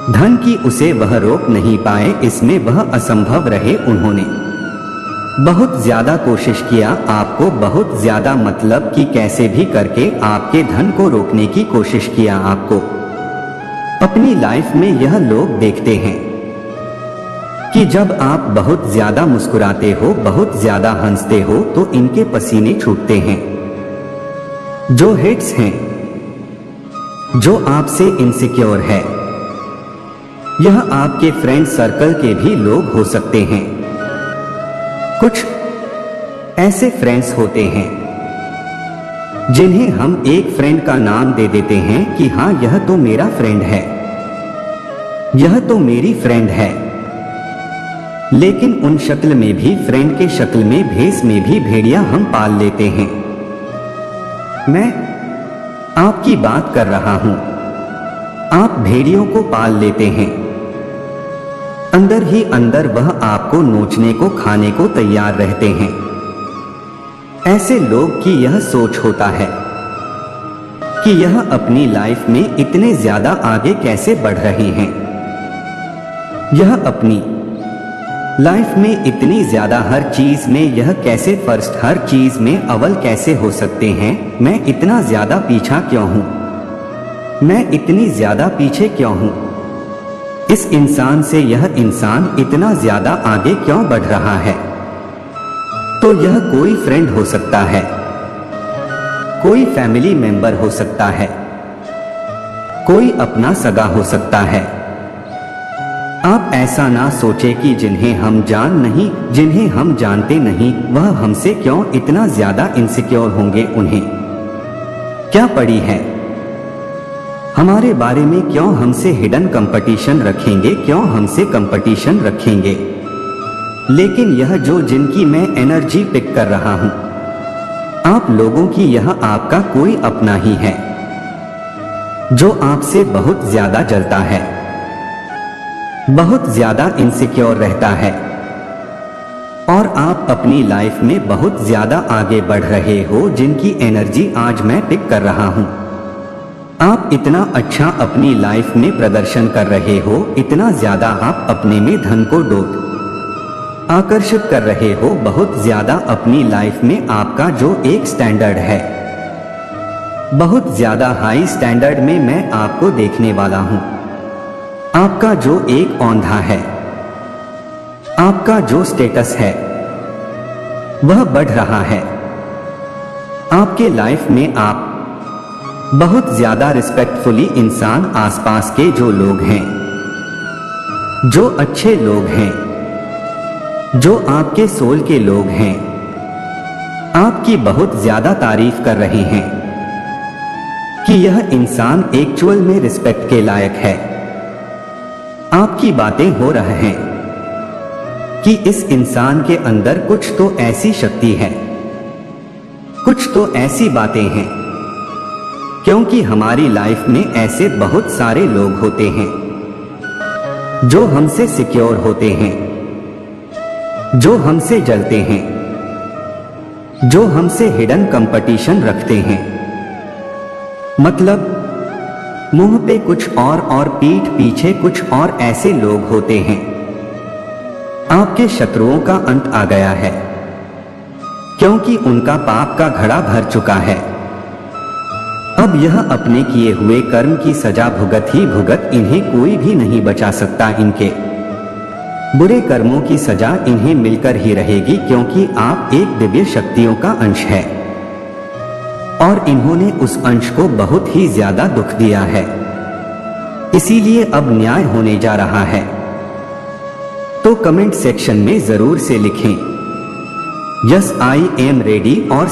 धन की, उसे वह रोक नहीं पाए। इसमें वह असंभव रहे। उन्होंने बहुत ज्यादा कोशिश किया, आपको बहुत ज्यादा मतलब कि कैसे भी करके आपके धन को रोकने की कोशिश किया। आपको अपनी लाइफ में यह लोग देखते हैं कि जब आप बहुत ज्यादा मुस्कुराते हो, बहुत ज्यादा हंसते हो, तो इनके पसीने छूटते हैं। जो हेट्स हैं, जो आपसे इनसिक्योर है, यह आपके फ्रेंड सर्कल के भी लोग हो सकते हैं। कुछ ऐसे फ्रेंड्स होते हैं जिन्हें हम एक फ्रेंड का नाम दे देते हैं कि हाँ, यह तो मेरा फ्रेंड है, यह तो मेरी फ्रेंड है, लेकिन उन शक्ल में भी, फ्रेंड के शक्ल में, भेस में भी भेड़िया हम पाल लेते हैं। मैं आपकी बात कर रहा हूं। आप भेड़ियों को पाल लेते हैं, अंदर ही अंदर वह आपको नोचने को, खाने को तैयार रहते हैं। ऐसे लोग की यह सोच होता है कि यह अपनी लाइफ में इतने ज्यादा आगे कैसे बढ़ रहे हैं, यह अपनी लाइफ में इतनी ज्यादा हर चीज में यह कैसे फर्स्ट, हर चीज में अव्वल कैसे हो सकते हैं। मैं इतना ज्यादा पीछा क्यों हूं, मैं इतनी ज्यादा पीछे क्यों हूं, इस इंसान से यह इंसान इतना ज्यादा आगे क्यों बढ़ रहा है। तो यह कोई फ्रेंड हो सकता है, कोई फैमिली मेंबर हो सकता है, कोई अपना सगा हो सकता है। आप ऐसा ना सोचे कि जिन्हें हम जिन्हें हम जानते नहीं, वह हमसे क्यों इतना ज्यादा इनसिक्योर होंगे। उन्हें क्या पड़ी है, हमारे बारे में क्यों हमसे हिडन कंपटीशन रखेंगे, क्यों हमसे कंपटीशन रखेंगे। लेकिन यह जो जिनकी मैं एनर्जी पिक कर रहा हूं, आप लोगों की, यह आपका कोई अपना ही है जो आपसे बहुत ज्यादा जलता है, बहुत ज्यादा इनसिक्योर रहता है, और आप अपनी लाइफ में बहुत ज्यादा आगे बढ़ रहे हो, जिनकी एनर्जी आज मैं पिक कर रहा हूं। आप इतना अच्छा अपनी लाइफ में प्रदर्शन कर रहे हो, इतना ज्यादा आप अपने में धन को आकर्षित कर रहे हो, बहुत ज्यादा अपनी लाइफ में आपका जो एक स्टैंडर्ड है, बहुत ज्यादा हाई स्टैंडर्ड में मैं आपको देखने वाला हूं। आपका जो एक औंधा है, आपका जो स्टेटस है, वह बढ़ रहा है। आपके लाइफ में आप बहुत ज्यादा रिस्पेक्टफुली इंसान, आसपास के जो लोग हैं, जो अच्छे लोग हैं, जो आपके सोल के लोग हैं, आपकी बहुत ज्यादा तारीफ कर रहे हैं कि यह इंसान एक्चुअल में रिस्पेक्ट के लायक है। आपकी बातें हो रही हैं कि इस इंसान के अंदर कुछ तो ऐसी शक्ति है, कुछ तो ऐसी बातें हैं, क्योंकि हमारी लाइफ में ऐसे बहुत सारे लोग होते हैं जो हमसे सिक्योर होते हैं, जो हमसे जलते हैं, जो हमसे हिडन कंपटीशन रखते हैं। मतलब मुंह पे कुछ और पीठ पीछे कुछ और ऐसे लोग होते हैं। आपके शत्रुओं का अंत आ गया है, क्योंकि उनका पाप का घड़ा भर चुका है। अब यह अपने किए हुए कर्म की सजा भुगत ही भुगत, इन्हें कोई भी नहीं बचा सकता। इनके बुरे कर्मों की सजा इन्हें मिलकर ही रहेगी, क्योंकि आप एक दिव्य शक्तियों का अंश है और इन्होंने उस अंश को बहुत ही ज्यादा दुख दिया है। इसीलिए अब न्याय होने जा रहा है। तो कमेंट सेक्शन में जरूर से लिखें यस आई एम रेडी, और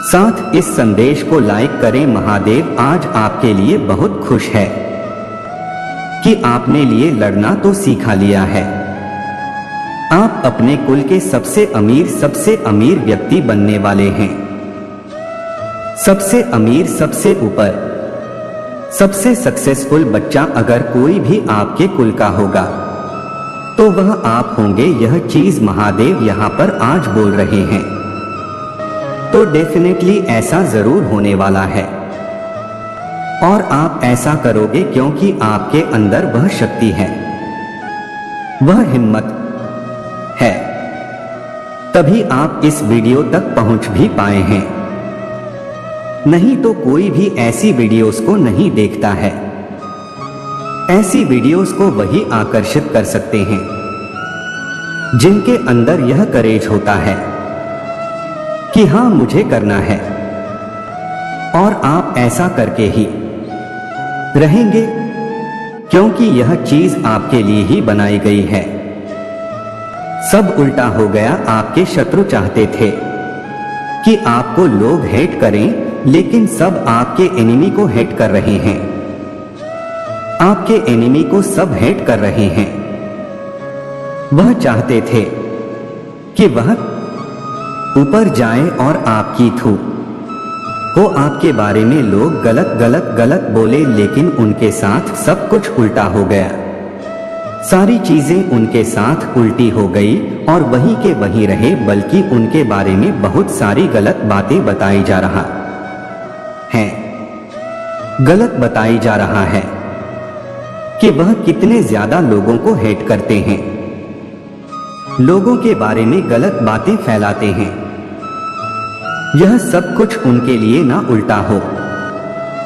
साथ इस संदेश को लाइक करें। महादेव आज आपके लिए बहुत खुश है कि आपने लिए लड़ना तो सीखा लिया है। आप अपने कुल के सबसे अमीर व्यक्ति बनने वाले हैं। सबसे अमीर, सबसे ऊपर, सबसे सक्सेसफुल बच्चा अगर कोई भी आपके कुल का होगा तो वह आप होंगे। यह चीज महादेव यहां पर आज बोल रहे हैं। तो डेफिनेटली ऐसा जरूर होने वाला है, और आप ऐसा करोगे क्योंकि आपके अंदर वह शक्ति है, वह हिम्मत है, तभी आप इस वीडियो तक पहुंच भी पाए हैं। नहीं तो कोई भी ऐसी वीडियोस को नहीं देखता है। ऐसी वीडियोस को वही आकर्षित कर सकते हैं जिनके अंदर यह करेज होता है कि हां मुझे करना है, और आप ऐसा करके ही रहेंगे, क्योंकि यह चीज आपके लिए ही बनाई गई है। सब उल्टा हो गया। आपके शत्रु चाहते थे कि आपको लोग हेट करें, लेकिन सब आपके एनिमी को हेट कर रहे हैं। आपके एनिमी को सब हेट कर रहे हैं। वह चाहते थे कि वह ऊपर जाए और आपकी थू को आपके बारे में लोग गलत बोले, लेकिन उनके साथ सब कुछ उल्टा हो गया। सारी चीजें उनके साथ उल्टी हो गई और वहीं के वहीं रहे, बल्कि उनके बारे में बहुत सारी गलत बातें बताई जा रहा है। गलत बताई जा रहा है कि वह कितने ज्यादा लोगों को हेट करते हैं, लोगों के बारे में गलत बातें फैलाते हैं। यह सब कुछ उनके लिए ना उल्टा हो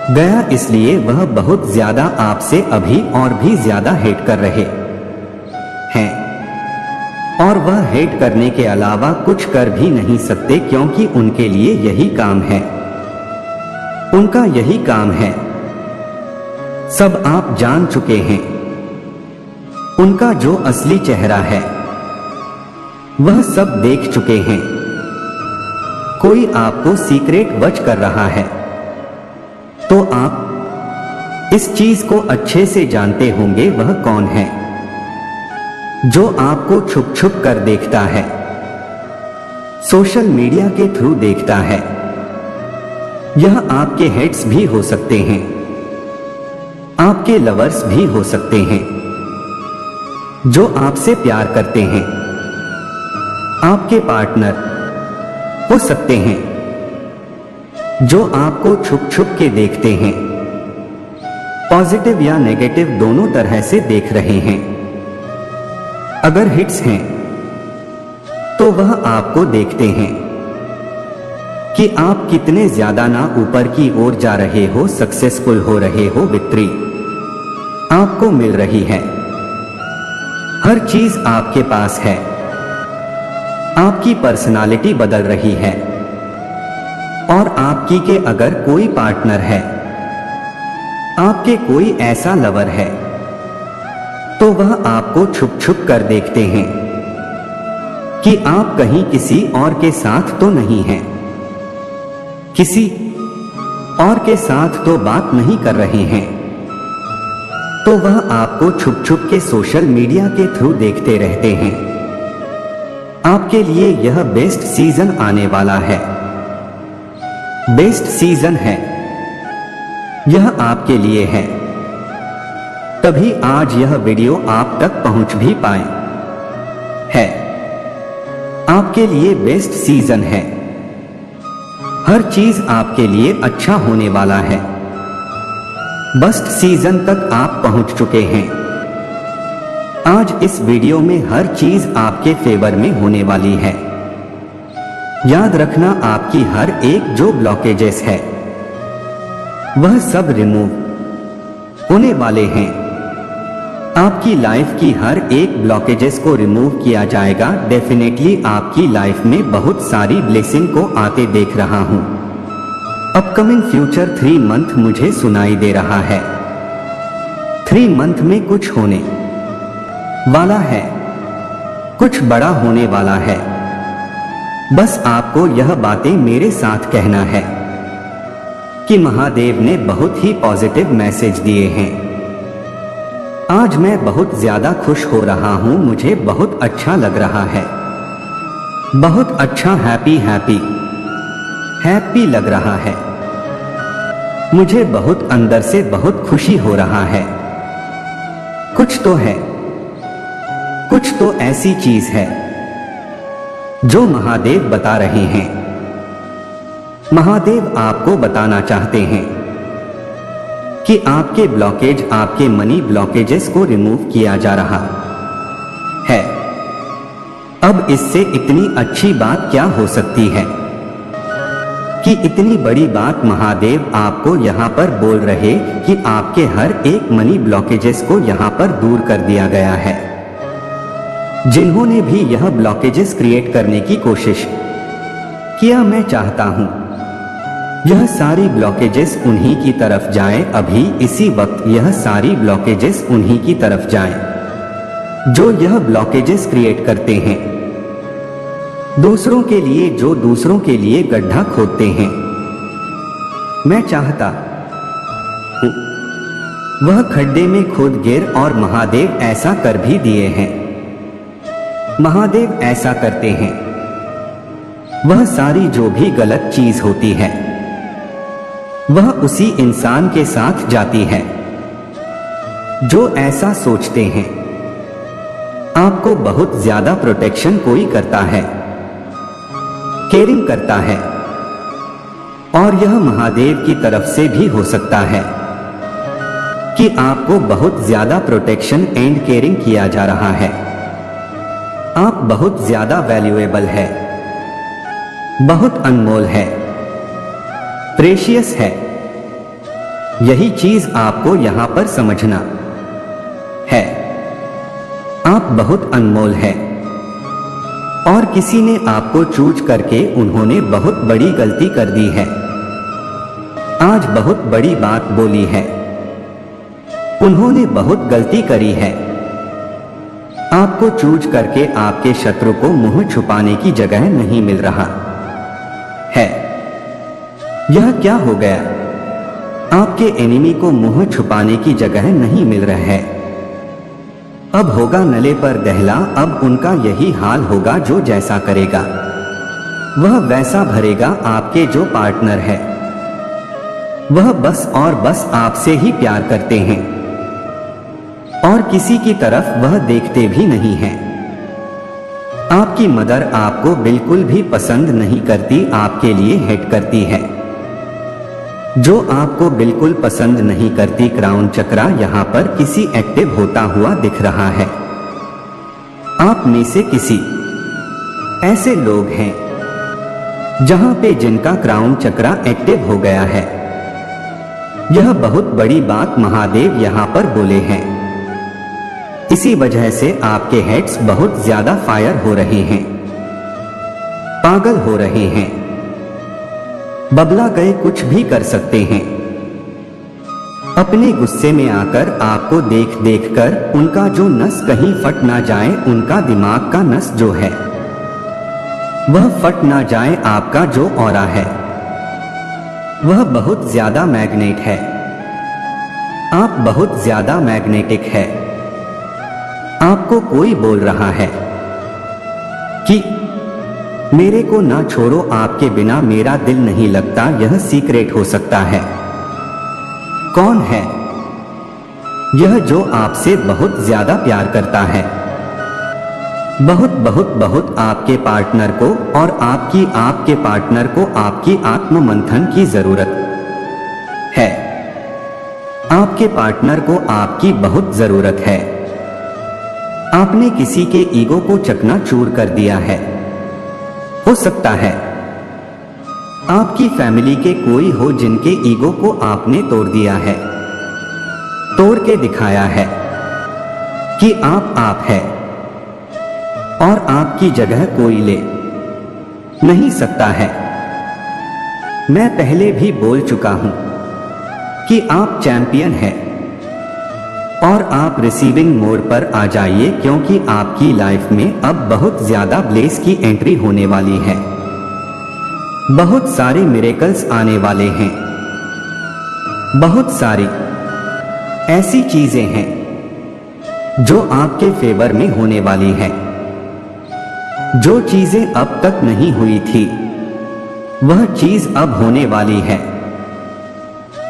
गया, इसलिए वह बहुत ज्यादा आपसे अभी और भी ज्यादा हेट कर रहे हैं, और वह हेट करने के अलावा कुछ कर भी नहीं सकते, क्योंकि उनके लिए यही काम है, उनका यही काम है। सब आप जान चुके हैं। उनका जो असली चेहरा है वह सब देख चुके हैं। कोई आपको सीक्रेट वच कर रहा है तो आप इस चीज को अच्छे से जानते होंगे वह कौन है। जो आपको छुप छुप कर देखता है, सोशल मीडिया के थ्रू देखता है। यह आपके हेट्स भी हो सकते हैं, आपके लवर्स भी हो सकते हैं, जो आपसे प्यार करते हैं, आपके पार्टनर हो सकते हैं, जो आपको छुप छुप के देखते हैं, पॉजिटिव या नेगेटिव दोनों तरह से देख रहे हैं। अगर हिट्स हैं तो वह आपको देखते हैं कि आप कितने ज्यादा ना ऊपर की ओर जा रहे हो, सक्सेसफुल हो रहे हो, विक्ट्री आपको मिल रही है, हर चीज आपके पास है, आपकी पर्सनालिटी बदल रही है। और आपकी के अगर कोई पार्टनर है, आपके कोई ऐसा लवर है, तो वह आपको छुप छुप कर देखते हैं कि आप कहीं किसी और के साथ तो नहीं हैं, किसी और के साथ तो बात नहीं कर रहे हैं, तो वह आपको छुप छुप के सोशल मीडिया के थ्रू देखते रहते हैं। आपके लिए यह बेस्ट सीजन आने वाला है, बेस्ट सीजन है, यह आपके लिए है। तभी आज यह वीडियो आप तक पहुंच भी पाए है। आपके लिए बेस्ट सीजन है, हर चीज आपके लिए अच्छा होने वाला है। बेस्ट सीजन तक आप पहुंच चुके हैं। आज इस वीडियो में हर चीज आपके फेवर में होने वाली है। याद रखना, आपकी हर एक जो ब्लॉकेजेस है वह सब रिमूव होने वाले हैं। आपकी लाइफ की हर एक ब्लॉकेजेस को रिमूव किया जाएगा। डेफिनेटली आपकी लाइफ में बहुत सारी ब्लेसिंग को आते देख रहा हूं। अपकमिंग फ्यूचर 3 मंथ मुझे सुनाई दे रहा है। 3 मंथ में कुछ होने वाला है, कुछ बड़ा होने वाला है। बस आपको यह बातें मेरे साथ कहना है कि महादेव ने बहुत ही पॉजिटिव मैसेज दिए हैं। आज मैं बहुत ज्यादा खुश हो रहा हूं, मुझे बहुत अच्छा लग रहा है, बहुत अच्छा हैप्पी हैप्पी हैप्पी लग रहा है। मुझे बहुत अंदर से बहुत खुशी हो रहा है। कुछ तो है, कुछ तो ऐसी चीज है जो महादेव बता रहे हैं। महादेव आपको बताना चाहते हैं कि आपके ब्लॉकेज, आपके मनी ब्लॉकेजेस को रिमूव किया जा रहा है। अब इससे इतनी अच्छी बात क्या हो सकती है कि इतनी बड़ी बात महादेव आपको यहां पर बोल रहे कि आपके हर एक मनी ब्लॉकेजेस को यहां पर दूर कर दिया गया है। जिन्होंने भी यह ब्लॉकेजेस क्रिएट करने की कोशिश किया, मैं चाहता हूं यह सारी ब्लॉकेजेस उन्हीं की तरफ जाएं। अभी इसी वक्त यह सारी ब्लॉकेजेस उन्हीं की तरफ जाएं जो यह ब्लॉकेजेस क्रिएट करते हैं, दूसरों के लिए, जो दूसरों के लिए गड्ढा खोदते हैं। मैं चाहता हूं वह खड्डे में खुद गिर, और महादेव ऐसा कर भी दिए हैं। महादेव ऐसा करते हैं। वह सारी जो भी गलत चीज होती है वह उसी इंसान के साथ जाती है जो ऐसा सोचते हैं। आपको बहुत ज्यादा प्रोटेक्शन कोई करता है, केयरिंग करता है, और यह महादेव की तरफ से भी हो सकता है कि आपको बहुत ज्यादा प्रोटेक्शन एंड केयरिंग किया जा रहा है। आप बहुत ज्यादा वैल्यूएबल है, बहुत अनमोल है, प्रेशियस है। यही चीज आपको यहां पर समझना है। आप बहुत अनमोल है, और किसी ने आपको चूज करके उन्होंने बहुत बड़ी गलती कर दी है। आज बहुत बड़ी बात बोली है, उन्होंने बहुत गलती करी है। आपको चूज करके आपके शत्रु को मुंह छुपाने की जगह नहीं मिल रहा है। यह क्या हो गया? आपके एनिमी को मुंह छुपाने की जगह नहीं मिल रहा है। अब होगा नले पर दहला, अब उनका यही हाल होगा। जो जैसा करेगा वह वैसा भरेगा। आपके जो पार्टनर है वह बस और बस आपसे ही प्यार करते हैं और किसी की तरफ वह देखते भी नहीं हैं। आपकी मदर आपको बिल्कुल भी पसंद नहीं करती, आपके लिए हेट करती है। जो आपको बिल्कुल पसंद नहीं करती, क्राउन चक्रा यहां पर किसी एक्टिव होता हुआ दिख रहा है। आप में से किसी ऐसे लोग हैं जहां पे जिनका क्राउन चक्रा एक्टिव हो गया है। यह बहुत बड़ी बात महादेव यहां पर बोले हैं। इसी वजह से आपके हेड्स बहुत ज्यादा फायर हो रहे हैं, पागल हो रहे हैं, बबला गए, कुछ भी कर सकते हैं। अपने गुस्से में आकर आपको देख देख कर उनका जो नस कहीं फट ना जाए, उनका दिमाग का नस जो है वह फट ना जाए। आपका जो ऑरा है वह बहुत ज्यादा मैग्नेट है। आप बहुत ज्यादा मैग्नेटिक है। आपको कोई बोल रहा है कि मेरे को ना छोड़ो, आपके बिना मेरा दिल नहीं लगता। यह सीक्रेट हो सकता है। कौन है यह जो आपसे बहुत ज्यादा प्यार करता है? बहुत बहुत बहुत आपके पार्टनर को और आपके पार्टनर को आपकी आत्म मंथन की जरूरत है। आपके पार्टनर को आपकी बहुत जरूरत है। आपने किसी के ईगो को चकनाचूर कर दिया है। हो सकता है आपकी फैमिली के कोई हो जिनके ईगो को आपने तोड़ दिया है, तोड़ के दिखाया है कि आप है और आपकी जगह कोई ले नहीं सकता है। मैं पहले भी बोल चुका हूं कि आप चैंपियन हैं और आप रिसीविंग मोड पर आ जाइए, क्योंकि आपकी लाइफ में अब बहुत ज्यादा ब्लेस की एंट्री होने वाली है। बहुत सारे मिरेकल्स आने वाले हैं। बहुत सारी ऐसी चीजें हैं जो आपके फेवर में होने वाली है। जो चीजें अब तक नहीं हुई थी वह चीज अब होने वाली है।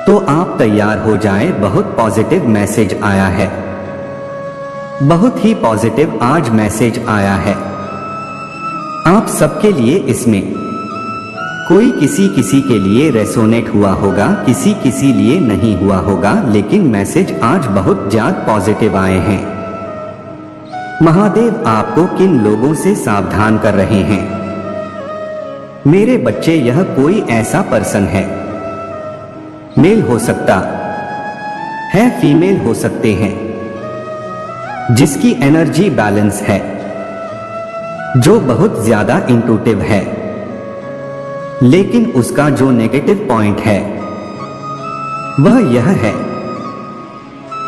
तो आप तैयार हो जाएं। बहुत पॉजिटिव मैसेज आया है, बहुत ही पॉजिटिव आज मैसेज आया है आप सबके लिए। इसमें कोई किसी के लिए रेसोनेट हुआ होगा, किसी लिए नहीं हुआ होगा, लेकिन मैसेज आज बहुत ज्यादा पॉजिटिव आए हैं। महादेव आपको किन लोगों से सावधान कर रहे हैं? मेरे बच्चे, यह कोई ऐसा पर्सन है, मेल हो सकता है, फीमेल हो सकते हैं, जिसकी एनर्जी बैलेंस है, जो बहुत ज्यादा इंट्यूटिव है, लेकिन उसका जो नेगेटिव पॉइंट है वह यह है,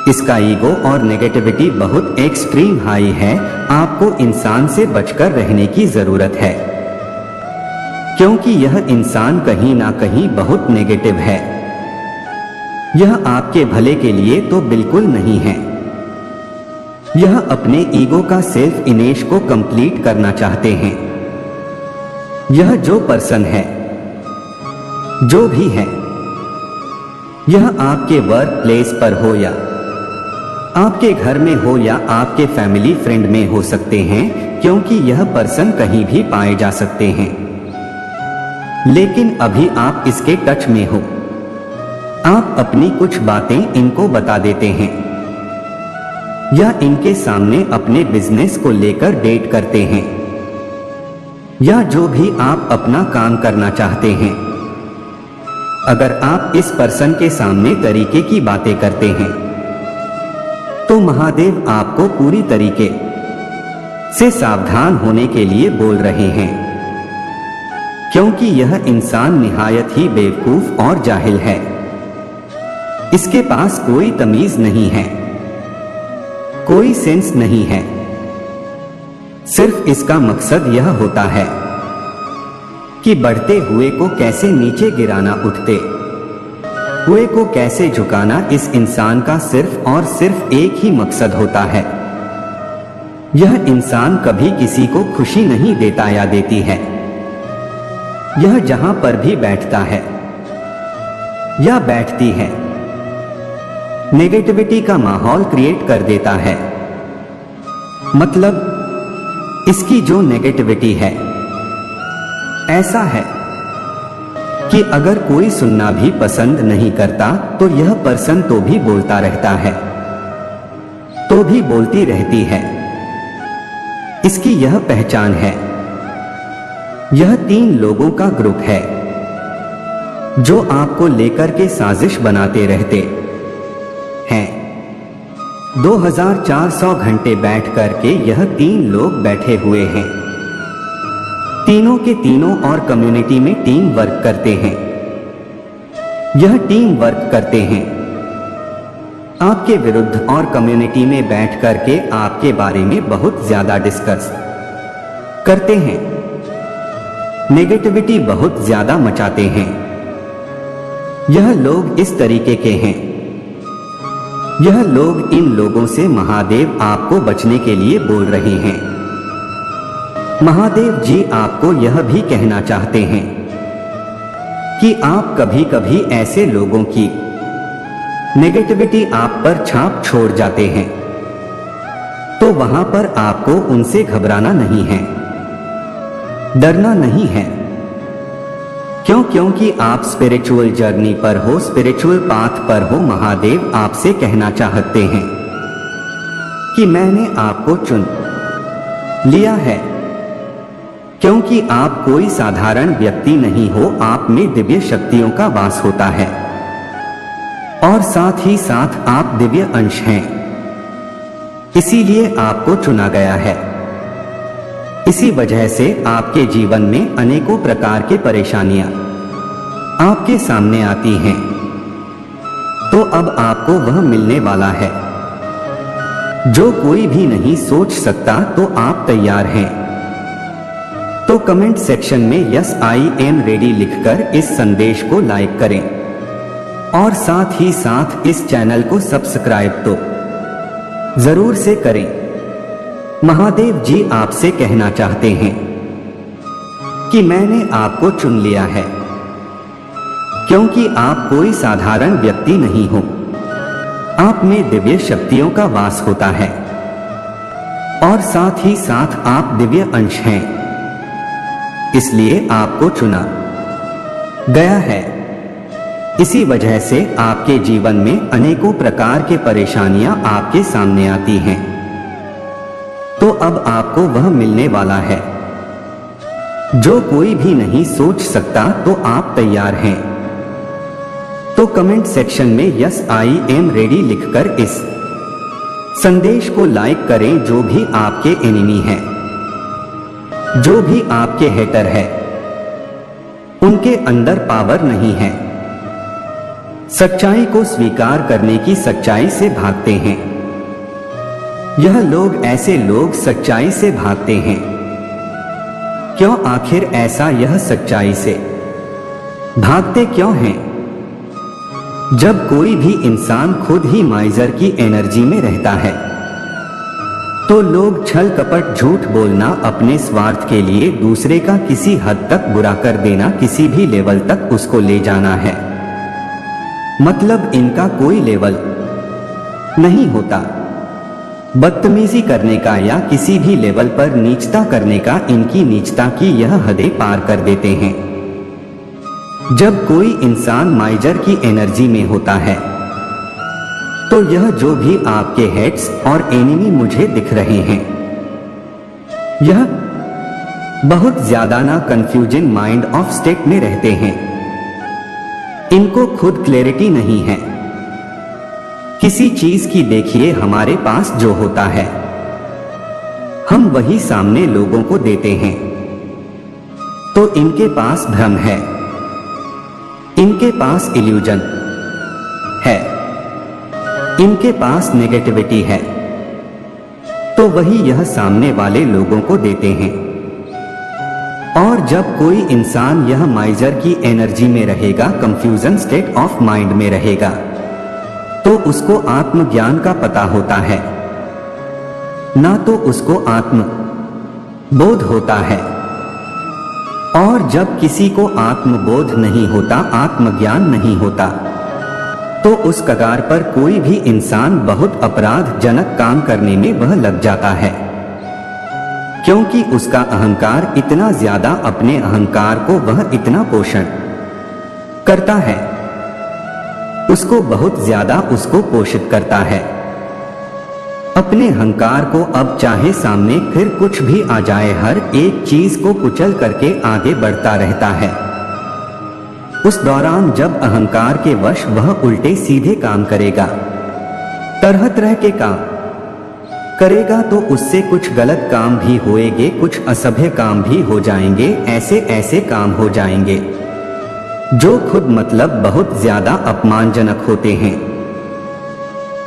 इसका ईगो और नेगेटिविटी बहुत एक्सट्रीम हाई है। आपको इंसान से बचकर रहने की जरूरत है, क्योंकि यह इंसान कहीं ना कहीं बहुत नेगेटिव है। यह आपके भले के लिए तो बिल्कुल नहीं है। यह अपने ईगो का सेल्फ इमेज को कंप्लीट करना चाहते हैं। यह जो पर्सन है, जो भी है, यह आपके वर्क प्लेस पर हो या आपके घर में हो या आपके फैमिली फ्रेंड में हो सकते हैं, क्योंकि यह पर्सन कहीं भी पाए जा सकते हैं। लेकिन अभी आप इसके टच में हो। आप अपनी कुछ बातें इनको बता देते हैं या इनके सामने अपने बिजनेस को लेकर डेट करते हैं या जो भी आप अपना काम करना चाहते हैं। अगर आप इस पर्सन के सामने तरीके की बातें करते हैं तो महादेव आपको पूरी तरीके से सावधान होने के लिए बोल रहे हैं, क्योंकि यह इंसान निहायत ही बेवकूफ और जाहिल है। इसके पास कोई तमीज नहीं है, कोई सेंस नहीं है। सिर्फ इसका मकसद यह होता है कि बढ़ते हुए को कैसे नीचे गिराना, उठते हुए को कैसे झुकाना। इस इंसान का सिर्फ और सिर्फ एक ही मकसद होता है यह इंसान कभी किसी को खुशी नहीं देता या देती है। यह जहां पर भी बैठता है या बैठती है, नेगेटिविटी का माहौल क्रिएट कर देता है। मतलब इसकी जो नेगेटिविटी है, ऐसा है कि अगर कोई सुनना भी पसंद नहीं करता तो यह पर्सन तो भी बोलता रहता है, तो भी बोलती रहती है। इसकी यह पहचान है। यह 3 लोगों का ग्रुप है जो आपको लेकर के साजिश बनाते रहते हैं। 2400 घंटे बैठ करके यह 3 लोग बैठे हुए हैं। तीनों के तीनों और कम्युनिटी में टीम वर्क करते हैं। यह टीम वर्क करते हैं आपके विरुद्ध और कम्युनिटी में बैठ करके आपके बारे में बहुत ज्यादा डिस्कस करते हैं। नेगेटिविटी बहुत ज्यादा मचाते हैं। यह लोग इस तरीके के हैं। यह लोग इन लोगों से महादेव आपको बचने के लिए बोल रहे हैं। महादेव जी आपको यह भी कहना चाहते हैं कि आप कभी कभी ऐसे लोगों की नेगेटिविटी आप पर छाप छोड़ जाते हैं, तो वहां पर आपको उनसे घबराना नहीं है, डरना नहीं है। क्योंकि आप स्पिरिचुअल जर्नी पर हो, स्पिरिचुअल पाथ पर हो। महादेव आपसे कहना चाहते हैं कि मैंने आपको चुन लिया है, क्योंकि आप कोई साधारण व्यक्ति नहीं हो। आप में दिव्य शक्तियों का वास होता है और साथ ही साथ आप दिव्य अंश हैं। इसीलिए आपको चुना गया है। इसी वजह से आपके जीवन में अनेकों प्रकार की परेशानियां आपके सामने आती हैं, तो अब आपको वह मिलने वाला है जो कोई भी नहीं सोच सकता। तो आप तैयार हैं? तो कमेंट सेक्शन में यस आई एम रेडी लिखकर इस संदेश को लाइक करें और साथ ही साथ इस चैनल को सब्सक्राइब तो जरूर से करें। महादेव जी आपसे कहना चाहते हैं कि मैंने आपको चुन लिया है, क्योंकि आप कोई साधारण व्यक्ति नहीं हो। आप में दिव्य शक्तियों का वास होता है और साथ ही साथ आप दिव्य अंश हैं। इसलिए आपको चुना गया है। इसी वजह से आपके जीवन में अनेकों प्रकार के परेशानियां आपके सामने आती हैं, तो अब आपको वह मिलने वाला है जो कोई भी नहीं सोच सकता। तो आप तैयार हैं? तो कमेंट सेक्शन में यस आई एम रेडी लिखकर इस संदेश को लाइक करें। जो भी आपके एनिमी हैं, जो भी आपके हेटर है, उनके अंदर पावर नहीं है। सच्चाई को स्वीकार करने की सच्चाई से भागते हैं। यह लोग, ऐसे लोग सच्चाई से भागते हैं। क्यों आखिर ऐसा? यह सच्चाई से भागते क्यों हैं? जब कोई भी इंसान खुद ही माइजर की एनर्जी में रहता है, तो लोग छल कपट झूठ बोलना, अपने स्वार्थ के लिए दूसरे का किसी हद तक बुरा कर देना, किसी भी लेवल तक उसको ले जाना है। मतलब इनका कोई लेवल नहीं होता। बदतमीजी करने का या किसी भी लेवल पर नीचता करने का, इनकी नीचता की यह हदें पार कर देते हैं। जब कोई इंसान माइजर की एनर्जी में होता है, तो यह जो भी आपके हेड्स और एनिमी मुझे दिख रहे हैं, यह बहुत ज्यादा ना कंफ्यूजन माइंड ऑफ स्टेट में रहते हैं। इनको खुद क्लैरिटी नहीं है किसी चीज की। देखिए, हमारे पास जो होता है, हम वही सामने लोगों को देते हैं। तो इनके पास भ्रम है, इनके पास इल्यूजन है, इनके पास नेगेटिविटी है, तो वही यह सामने वाले लोगों को देते हैं। और जब कोई इंसान यह माइजर की एनर्जी में रहेगा, कंफ्यूजन स्टेट ऑफ माइंड में रहेगा, तो उसको आत्मज्ञान का पता होता है ना तो उसको आत्म बोध होता है। और जब किसी को आत्मबोध नहीं होता, आत्मज्ञान नहीं होता, तो उस कगार पर कोई भी इंसान बहुत अपराधजनक काम करने में वह लग जाता है, क्योंकि उसका अहंकार इतना ज्यादा, अपने अहंकार को वह इतना पोषण करता है, उसको बहुत ज्यादा उसको पोषित करता है। अपने अहंकार को अब चाहे सामने फिर कुछ भी आ जाए, हर एक चीज को कुचल करके आगे बढ़ता रहता है। उस दौरान जब अहंकार के वश वह उल्टे सीधे काम करेगा, तरह तरह के काम करेगा, तो उससे कुछ गलत काम भी होएंगे, कुछ असभ्य काम भी हो जाएंगे, ऐसे ऐसे काम हो जाएंगे जो खुद मतलब बहुत ज्यादा अपमानजनक होते हैं।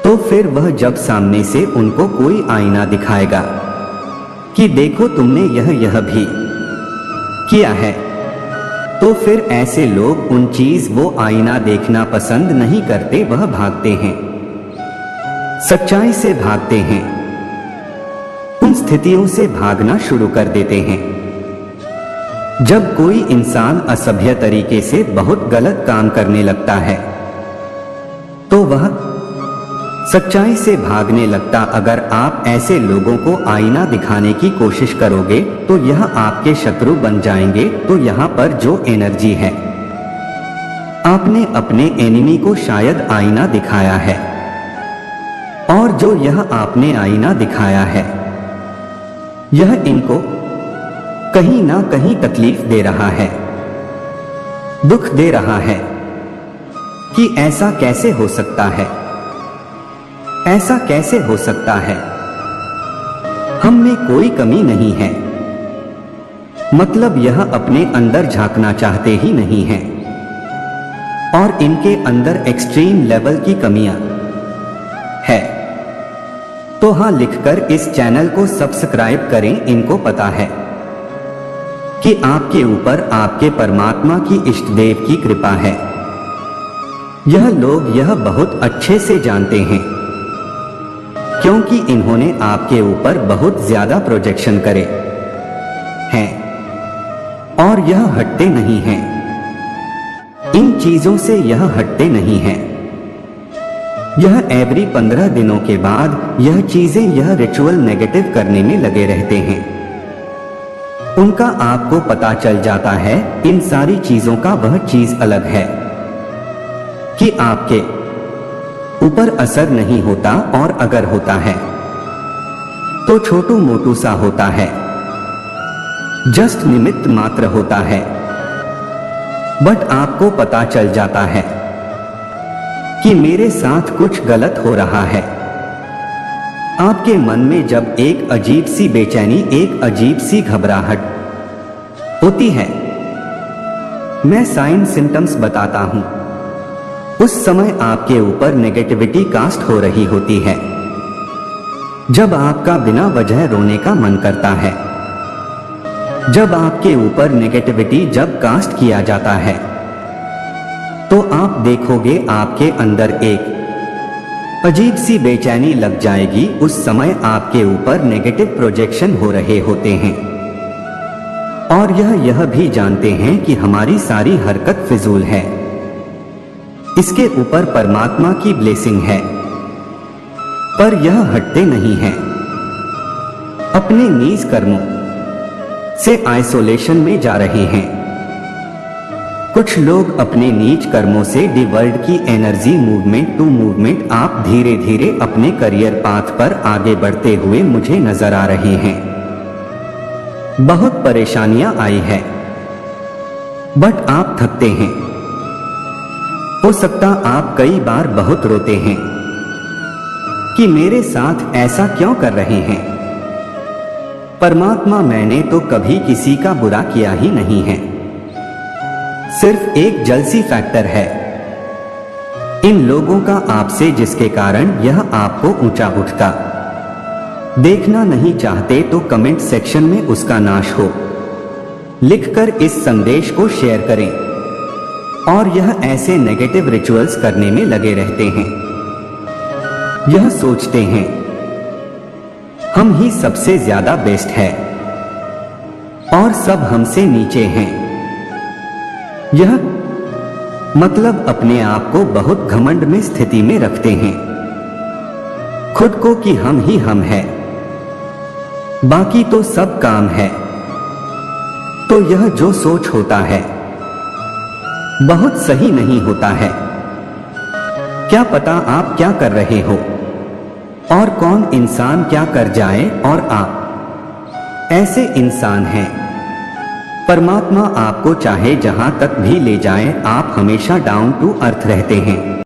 तो फिर वह जब सामने से उनको कोई आईना दिखाएगा कि देखो तुमने यह भी किया है, तो फिर ऐसे लोग उन चीज वो आईना देखना पसंद नहीं करते, वह भागते हैं, सच्चाई से भागते हैं, उन स्थितियों से भागना शुरू कर देते हैं। जब कोई इंसान असभ्य तरीके से बहुत गलत काम करने लगता है तो वह सच्चाई से भागने लगता। अगर आप ऐसे लोगों को आईना दिखाने की कोशिश करोगे तो यह आपके शत्रु बन जाएंगे। तो यहाँ पर जो एनर्जी है, आपने अपने एनिमी को शायद आईना दिखाया है, और जो यह आपने आईना दिखाया है यह इनको कहीं ना कहीं तकलीफ दे रहा है, दुख दे रहा है कि ऐसा कैसे हो सकता है, ऐसा कैसे हो सकता है, हम में कोई कमी नहीं है। मतलब यह अपने अंदर झांकना चाहते ही नहीं है, और इनके अंदर एक्सट्रीम लेवल की कमियां है। तो हाँ, लिखकर इस चैनल को सब्सक्राइब करें। इनको पता है कि आपके ऊपर आपके परमात्मा की इष्ट देव की कृपा है। यह लोग यह बहुत अच्छे से जानते हैं, क्योंकि इन्होंने आपके ऊपर बहुत ज्यादा प्रोजेक्शन करे हैं, और यह हटते नहीं हैं, इन चीजों से यह हटते नहीं हैं। यह एवरी 15 दिनों के बाद यह चीजें, यह रिचुअल नेगेटिव करने में लगे रहते हैं। उनका आपको पता चल जाता है इन सारी चीजों का, वह चीज अलग है कि आपके ऊपर असर नहीं होता, और अगर होता है तो छोटू मोटू सा होता है, जस्ट निमित्त मात्र होता है। बट आपको पता चल जाता है कि मेरे साथ कुछ गलत हो रहा है। आपके मन में जब एक अजीब सी बेचैनी, एक अजीब सी घबराहट होती है, मैं साइन सिम्टम्स बताता हूं, उस समय आपके ऊपर नेगेटिविटी कास्ट हो रही होती है। जब आपका बिना वजह रोने का मन करता है, जब आपके ऊपर नेगेटिविटी जब कास्ट किया जाता है, तो आप देखोगे आपके अंदर एक अजीब सी बेचैनी लग जाएगी। उस समय आपके ऊपर नेगेटिव प्रोजेक्शन हो रहे होते हैं, और यह भी जानते हैं कि हमारी सारी हरकत फिजूल है, इसके ऊपर परमात्मा की ब्लेसिंग है। पर यह हटते नहीं हैं, अपने नीच कर्मों से आइसोलेशन में जा रहे हैं। कुछ लोग अपने नीच कर्मों से दी वर्ल्ड की एनर्जी, मूवमेंट टू मूवमेंट, आप धीरे धीरे अपने करियर पाथ पर आगे बढ़ते हुए मुझे नजर आ रहे हैं। बहुत परेशानियां आई है, बट आप थकते हैं। हो सकता आप कई बार बहुत रोते हैं कि मेरे साथ ऐसा क्यों कर रहे हैं परमात्मा, मैंने तो कभी किसी का बुरा किया ही नहीं है। सिर्फ एक जलसी फैक्टर है इन लोगों का आपसे, जिसके कारण यह आपको ऊंचा उठता देखना नहीं चाहते। तो कमेंट सेक्शन में उसका नाश हो लिखकर इस संदेश को शेयर करें। और यह ऐसे नेगेटिव रिचुअल्स करने में लगे रहते हैं, यह सोचते हैं हम ही सबसे ज्यादा बेस्ट है और सब हमसे नीचे हैं। यह मतलब अपने आप को बहुत घमंड में स्थिति में रखते हैं खुद को कि हम ही हम है, बाकी तो सब काम है। तो यह जो सोच होता है बहुत सही नहीं होता है। क्या पता आप क्या कर रहे हो और कौन इंसान क्या कर जाए और आप ऐसे इंसान हैं। परमात्मा आपको चाहे जहां तक भी ले जाए, आप हमेशा डाउन टू अर्थ रहते हैं।